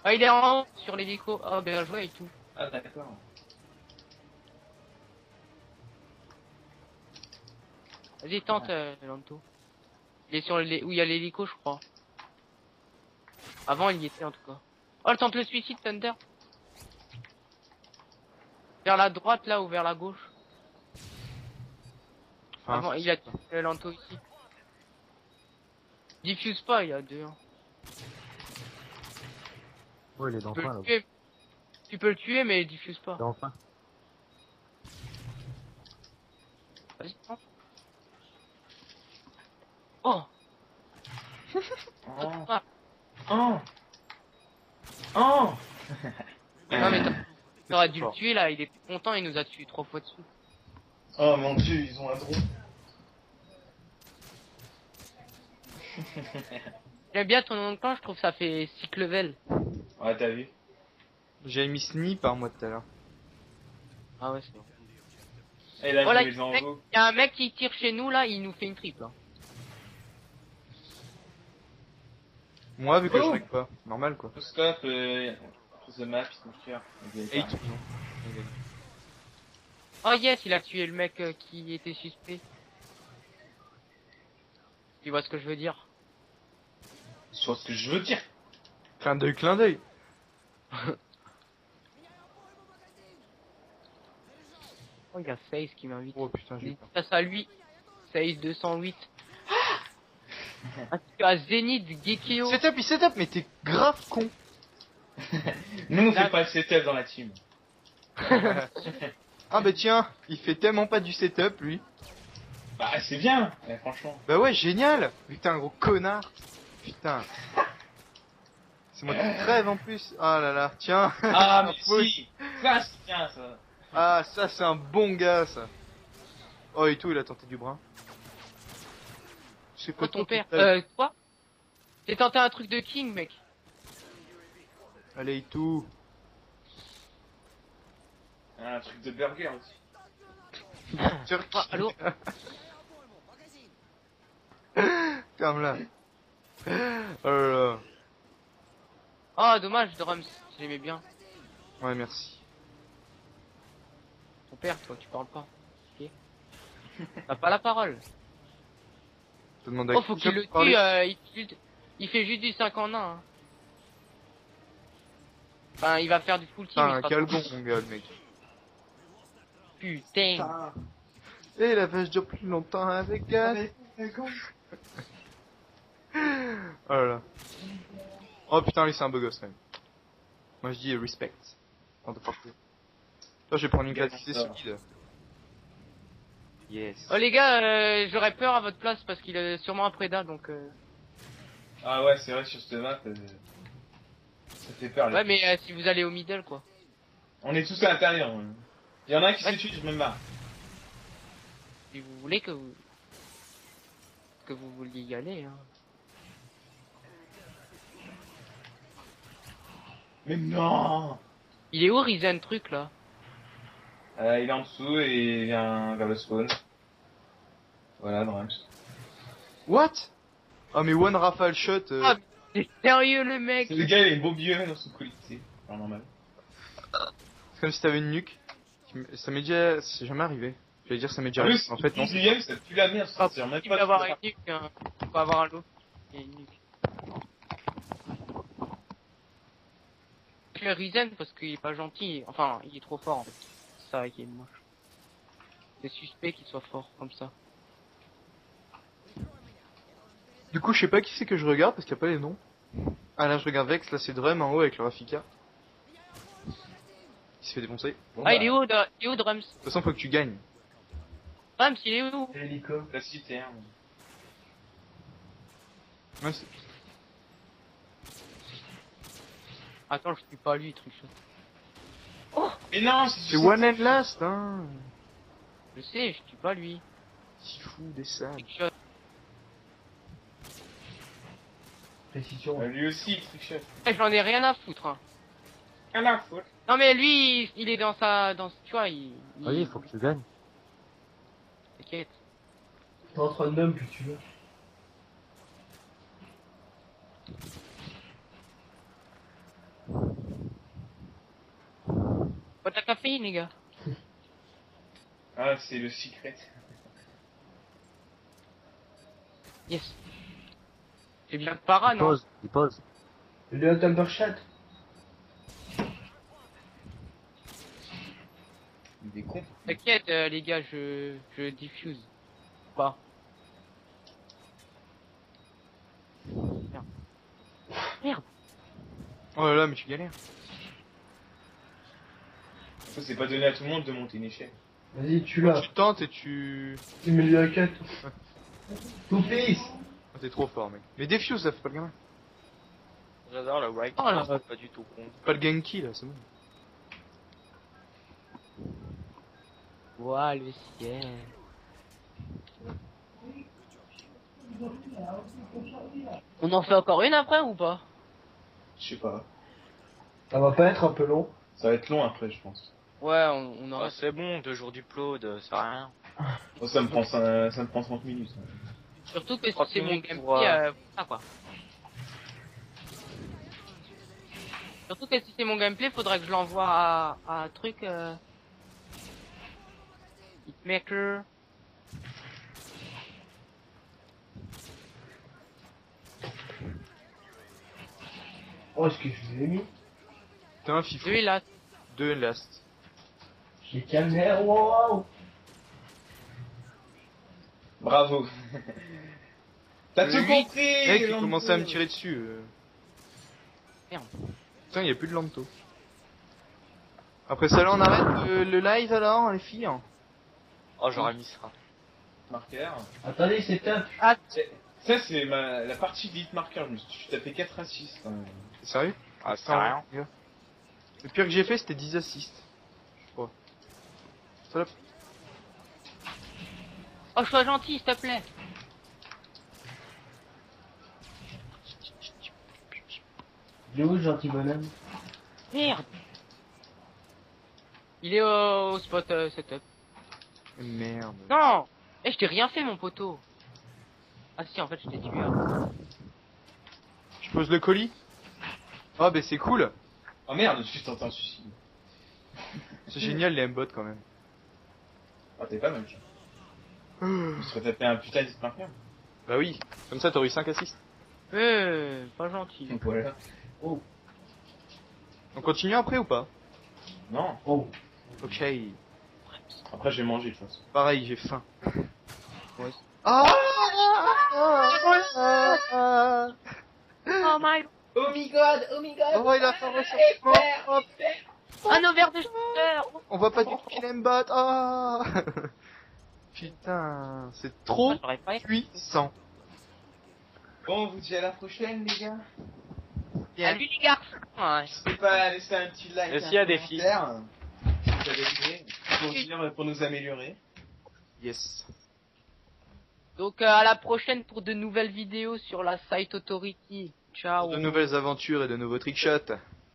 Speaker 1: Ah, il est en haut, sur l'hélico. Oh, bien joué Itu.
Speaker 7: Ah, d'accord.
Speaker 1: Vas-y, tente, Lanto. Il est sur où il y a l'hélico, je crois. Avant, il y était, en tout cas. Oh, tente le suicide, Thunder. Vers la droite, là, ou vers la gauche.
Speaker 3: Enfin,
Speaker 1: Avant, il a tué Lanto ici. Diffuse pas, il y a deux. Hein.
Speaker 3: Ouais, il est dans
Speaker 1: Tu
Speaker 3: le
Speaker 1: peux
Speaker 3: coin,
Speaker 1: le
Speaker 3: là.
Speaker 1: tuer. Tu peux le tuer, mais diffuse pas.
Speaker 3: Dans le coin.
Speaker 1: Vas-y, tente. Oh,
Speaker 7: Oh.
Speaker 1: ah.
Speaker 7: Oh. Oh.
Speaker 1: Non, mais t'aurais dû le
Speaker 3: fort.
Speaker 1: tuer, là. Il est content, il nous a tué 3 fois dessus.
Speaker 7: Oh mon dieu, ils ont un drone.
Speaker 1: J'aime bien ton nom de clan, je trouve que ça fait 6 level.
Speaker 7: Ouais, t'as vu?
Speaker 3: J'ai mis Snip par moi tout à l'heure.
Speaker 1: Ah ouais, c'est bon.
Speaker 7: Et là,
Speaker 1: Voilà,
Speaker 7: je les envoie.
Speaker 1: il y a un mec qui tire chez nous, là, il nous fait une triple. Hein.
Speaker 3: Moi, vu que
Speaker 7: Oh.
Speaker 3: je règle pas. Normal, quoi.
Speaker 7: Stop, the map, sneaker.
Speaker 3: Et tout.
Speaker 1: Oh yes, il a tué le mec qui était suspect. Tu vois ce que je veux dire?
Speaker 7: Soit ce que je veux dire.
Speaker 3: Clin d'œil, clin d'œil.
Speaker 1: Oh, il y a Face qui m'invite.
Speaker 3: Oh putain, j'ai eu peur.
Speaker 1: Face à lui. Face 208. Ah, tu as Zenith Gekeo.
Speaker 3: Il setup, mais t'es grave con.
Speaker 7: Nous, on
Speaker 1: Là-
Speaker 7: fait pas le setup dans la team.
Speaker 3: Ah bah tiens, il fait tellement pas du setup, lui.
Speaker 7: Bah, c'est bien, franchement.
Speaker 3: Bah ouais, génial. Vu que t'es un gros connard. Putain. C'est moi qui crève en plus. Ah là là, tiens.
Speaker 7: Ah, mais
Speaker 3: Oui.
Speaker 7: si. Ça, c'est bien, ça.
Speaker 3: Ah, ça c'est un bon gars, ça. Oh, et tout, il a tenté du brin. C'est
Speaker 1: Oh,
Speaker 3: pas
Speaker 1: ton père.
Speaker 3: tout seul.
Speaker 1: Quoi? J'ai tenté un truc de King, mec.
Speaker 3: Allez, et tout.
Speaker 7: Un truc de burger aussi.
Speaker 3: Turc.
Speaker 1: Ah, allô?
Speaker 3: Comme là. Oh là là.
Speaker 1: Oh, dommage, Drums. Je l'aimais bien.
Speaker 3: Ouais, merci.
Speaker 1: Ton père, toi, tu parles pas. Ok. T'as pas la parole.
Speaker 3: Je te demande à
Speaker 1: Oh,
Speaker 3: qui
Speaker 1: faut
Speaker 3: tu
Speaker 1: qu'il
Speaker 3: veux
Speaker 1: le
Speaker 3: parler.
Speaker 1: tue, il fait juste du 5 en 1. Hein. Enfin, il va faire du full team.
Speaker 3: Putain,
Speaker 1: il sera
Speaker 3: quel
Speaker 1: trop-
Speaker 3: bon, mon gars, le mec.
Speaker 1: Putain.
Speaker 3: Et la vache dure plus longtemps avec gaz. Oh là là. Oh putain, lui c'est un beau gosse quand même. Moi je dis respect. En de partout. Toi je vais prendre une qualité solide. Yes.
Speaker 1: Oh les gars, j'aurais peur à votre place parce qu'il est sûrement un prédat donc.
Speaker 7: Ah ouais, c'est vrai, sur cette map, ça fait peur.
Speaker 1: Ouais, mais si vous allez au middle quoi.
Speaker 7: On est tous à l'intérieur. Il y en a un qui
Speaker 1: Ouais.
Speaker 7: se tue, je me marre.
Speaker 1: Si vous voulez que vous vouliez y aller. Hein.
Speaker 7: Mais non.
Speaker 1: Il est où Risen truc là?
Speaker 7: Il est en dessous et il vient vers le spawn. Voilà, Drums.
Speaker 3: What? Oh mais one rafale shot.
Speaker 1: Ah, c'est sérieux le mec?
Speaker 7: Le gars, il est beau vieux dans son collectif. Genre normal.
Speaker 3: C'est comme si t'avais une nuque. Ça m'est déjà, c'est jamais arrivé. Je vais dire ça m'est déjà
Speaker 7: En
Speaker 3: arrivé.
Speaker 7: plus,
Speaker 3: En fait non. c'est
Speaker 7: Julien, ça pue la merde,
Speaker 1: Ah,
Speaker 7: c'est même
Speaker 1: il
Speaker 7: pas
Speaker 1: peut avoir
Speaker 7: de-
Speaker 1: une nuque, hein. Il faut avoir un lot. Et une nuque. Je le Risen parce qu'il est pas gentil. Enfin, il est trop fort en fait. C'est ça qui est moche. C'est suspect qu'il soit fort comme ça.
Speaker 3: Du coup je sais pas qui c'est que je regarde parce qu'il y a pas les noms. Ah là je regarde Vex, là c'est Drum en haut avec le Rafika. Il se fait défoncer.
Speaker 7: Bon,
Speaker 1: Ah,
Speaker 7: bah,
Speaker 1: il est où, Drums?
Speaker 3: De toute façon faut que tu gagnes.
Speaker 1: Drums, il est où?
Speaker 6: L'hélico.
Speaker 7: La cité, hein.
Speaker 3: Ouais, c'est-
Speaker 1: Attends, je suis pas lui, tricheur.
Speaker 7: Mais non,
Speaker 3: C'est one and last, hein.
Speaker 1: Je sais, je suis pas lui.
Speaker 3: Si fou des sables.
Speaker 1: Tricheur.
Speaker 6: Précision.
Speaker 7: Lui aussi, il trichait.
Speaker 1: Eh, j'en ai rien à foutre, hein.
Speaker 7: Rien à foutre.
Speaker 1: Non mais lui, il est dans tu vois,
Speaker 8: Oui, il faut que tu gagnes.
Speaker 1: T'inquiète.
Speaker 6: T'es en train de même que tu veux.
Speaker 1: Pas de la caféine, les gars.
Speaker 7: Ah, c'est le secret.
Speaker 1: Yes. C'est bien de para,
Speaker 8: Il
Speaker 1: non?
Speaker 8: pose, il pose.
Speaker 6: Le hot Ambershot.
Speaker 7: Il est con.
Speaker 1: T'inquiète, les gars, je diffuse. Pas. Merde. Merde.
Speaker 3: Oh là là, mais tu galères.
Speaker 7: Ça, c'est pas donné à tout le monde de monter une échelle.
Speaker 6: Vas-y, tu
Speaker 3: Quand
Speaker 6: l'as.
Speaker 3: tu tentes et tu...
Speaker 6: Tu mets le hacket. Tout pisse.
Speaker 3: Oh, t'es trop fort, mec. Mais défuse, ça fait pas le gamin.
Speaker 4: J'adore le right.
Speaker 1: Oh là.
Speaker 4: C'est pas du tout con.
Speaker 3: Pas le Genki, là, c'est bon.
Speaker 1: Ouah, le ciel. On en fait encore une après ou pas?
Speaker 7: Je sais pas.
Speaker 6: Ça va pas être un peu long.
Speaker 7: Ça va être long après, je pense.
Speaker 1: Ouais, on en
Speaker 4: Ah,
Speaker 1: reste.
Speaker 4: c'est bon, 2 jours d'upload, c'est rien.
Speaker 7: Bon, ça me prend 30 minutes.
Speaker 1: Surtout que si
Speaker 4: 30
Speaker 1: c'est mon
Speaker 4: minutes
Speaker 1: gameplay,
Speaker 4: pour,
Speaker 1: ah quoi. Surtout que si c'est mon gameplay, faudrait que je l'envoie à un truc, Hitmaker.
Speaker 6: Oh, est-ce que je vous ai mis?
Speaker 3: T'es un fifou.
Speaker 1: Lui là.
Speaker 3: 2 last.
Speaker 6: J'ai calmé. Wow.
Speaker 7: Bravo. T'as tout
Speaker 3: Lui,
Speaker 7: compris.
Speaker 3: Mec, il
Speaker 7: Lanto.
Speaker 3: commençait à me tirer dessus.
Speaker 1: Merde.
Speaker 3: Putain, y a plus de Lanto. Après ça, là, on arrête le live alors, les filles.
Speaker 4: Oh, j'aurais mis ça.
Speaker 7: Marqueur.
Speaker 6: Attendez, c'est top.
Speaker 7: Ça, c'est la partie de Hitmarker. Je me suis tapé 4 assists. Quand même.
Speaker 3: T'es sérieux?
Speaker 4: Ah, c'est rien.
Speaker 3: Regarde. Le pire que j'ai fait, c'était 10 assists. Je crois. Salope.
Speaker 1: Oh, sois gentil, s'il te plaît.
Speaker 6: Il est où le gentil bonhomme?
Speaker 1: Merde. Il est au spot setup.
Speaker 3: Merde.
Speaker 1: Non. Eh, je t'ai rien fait, mon poteau. Ah si, en fait, je t'ai tué. Hein.
Speaker 3: Je pose le colis. Oh, bah c'est cool.
Speaker 7: Oh merde, je suis tenté un suicide.
Speaker 3: C'est génial les M-bots quand même.
Speaker 7: Ah, t'es pas mal. Je me serais tapé un putain d'Hitmarker.
Speaker 3: Bah oui, comme ça t'aurais eu 5 assists.
Speaker 1: Pas gentil.
Speaker 7: Donc voilà.
Speaker 6: Oh.
Speaker 3: On continue après ou pas?
Speaker 7: Non.
Speaker 6: Oh.
Speaker 3: Ok.
Speaker 7: Après, j'ai mangé de toute façon.
Speaker 3: Pareil, j'ai faim.
Speaker 1: Ouais.
Speaker 3: Ah
Speaker 1: Oh my.
Speaker 7: Oh my god, oh my god.
Speaker 3: Oh, il a fait un ressortissement.
Speaker 1: Un ovaire de shooter.
Speaker 3: On voit pas du tout qu'il aime bot. Ah putain, c'est trop
Speaker 1: Ah, j'aurais pas.
Speaker 3: puissant.
Speaker 7: Bon, on vous dit à la prochaine, les gars.
Speaker 1: Salut les garçons. Ouais.
Speaker 7: N'hésitez pas à laisser un petit like.
Speaker 4: Et s'il y a des filles.
Speaker 7: Si vous avez aimé, pour nous améliorer.
Speaker 3: Yes.
Speaker 1: Donc à la prochaine pour de nouvelles vidéos sur la Site Authority. Ciao.
Speaker 3: De nouvelles aventures et de nouveaux trickshots.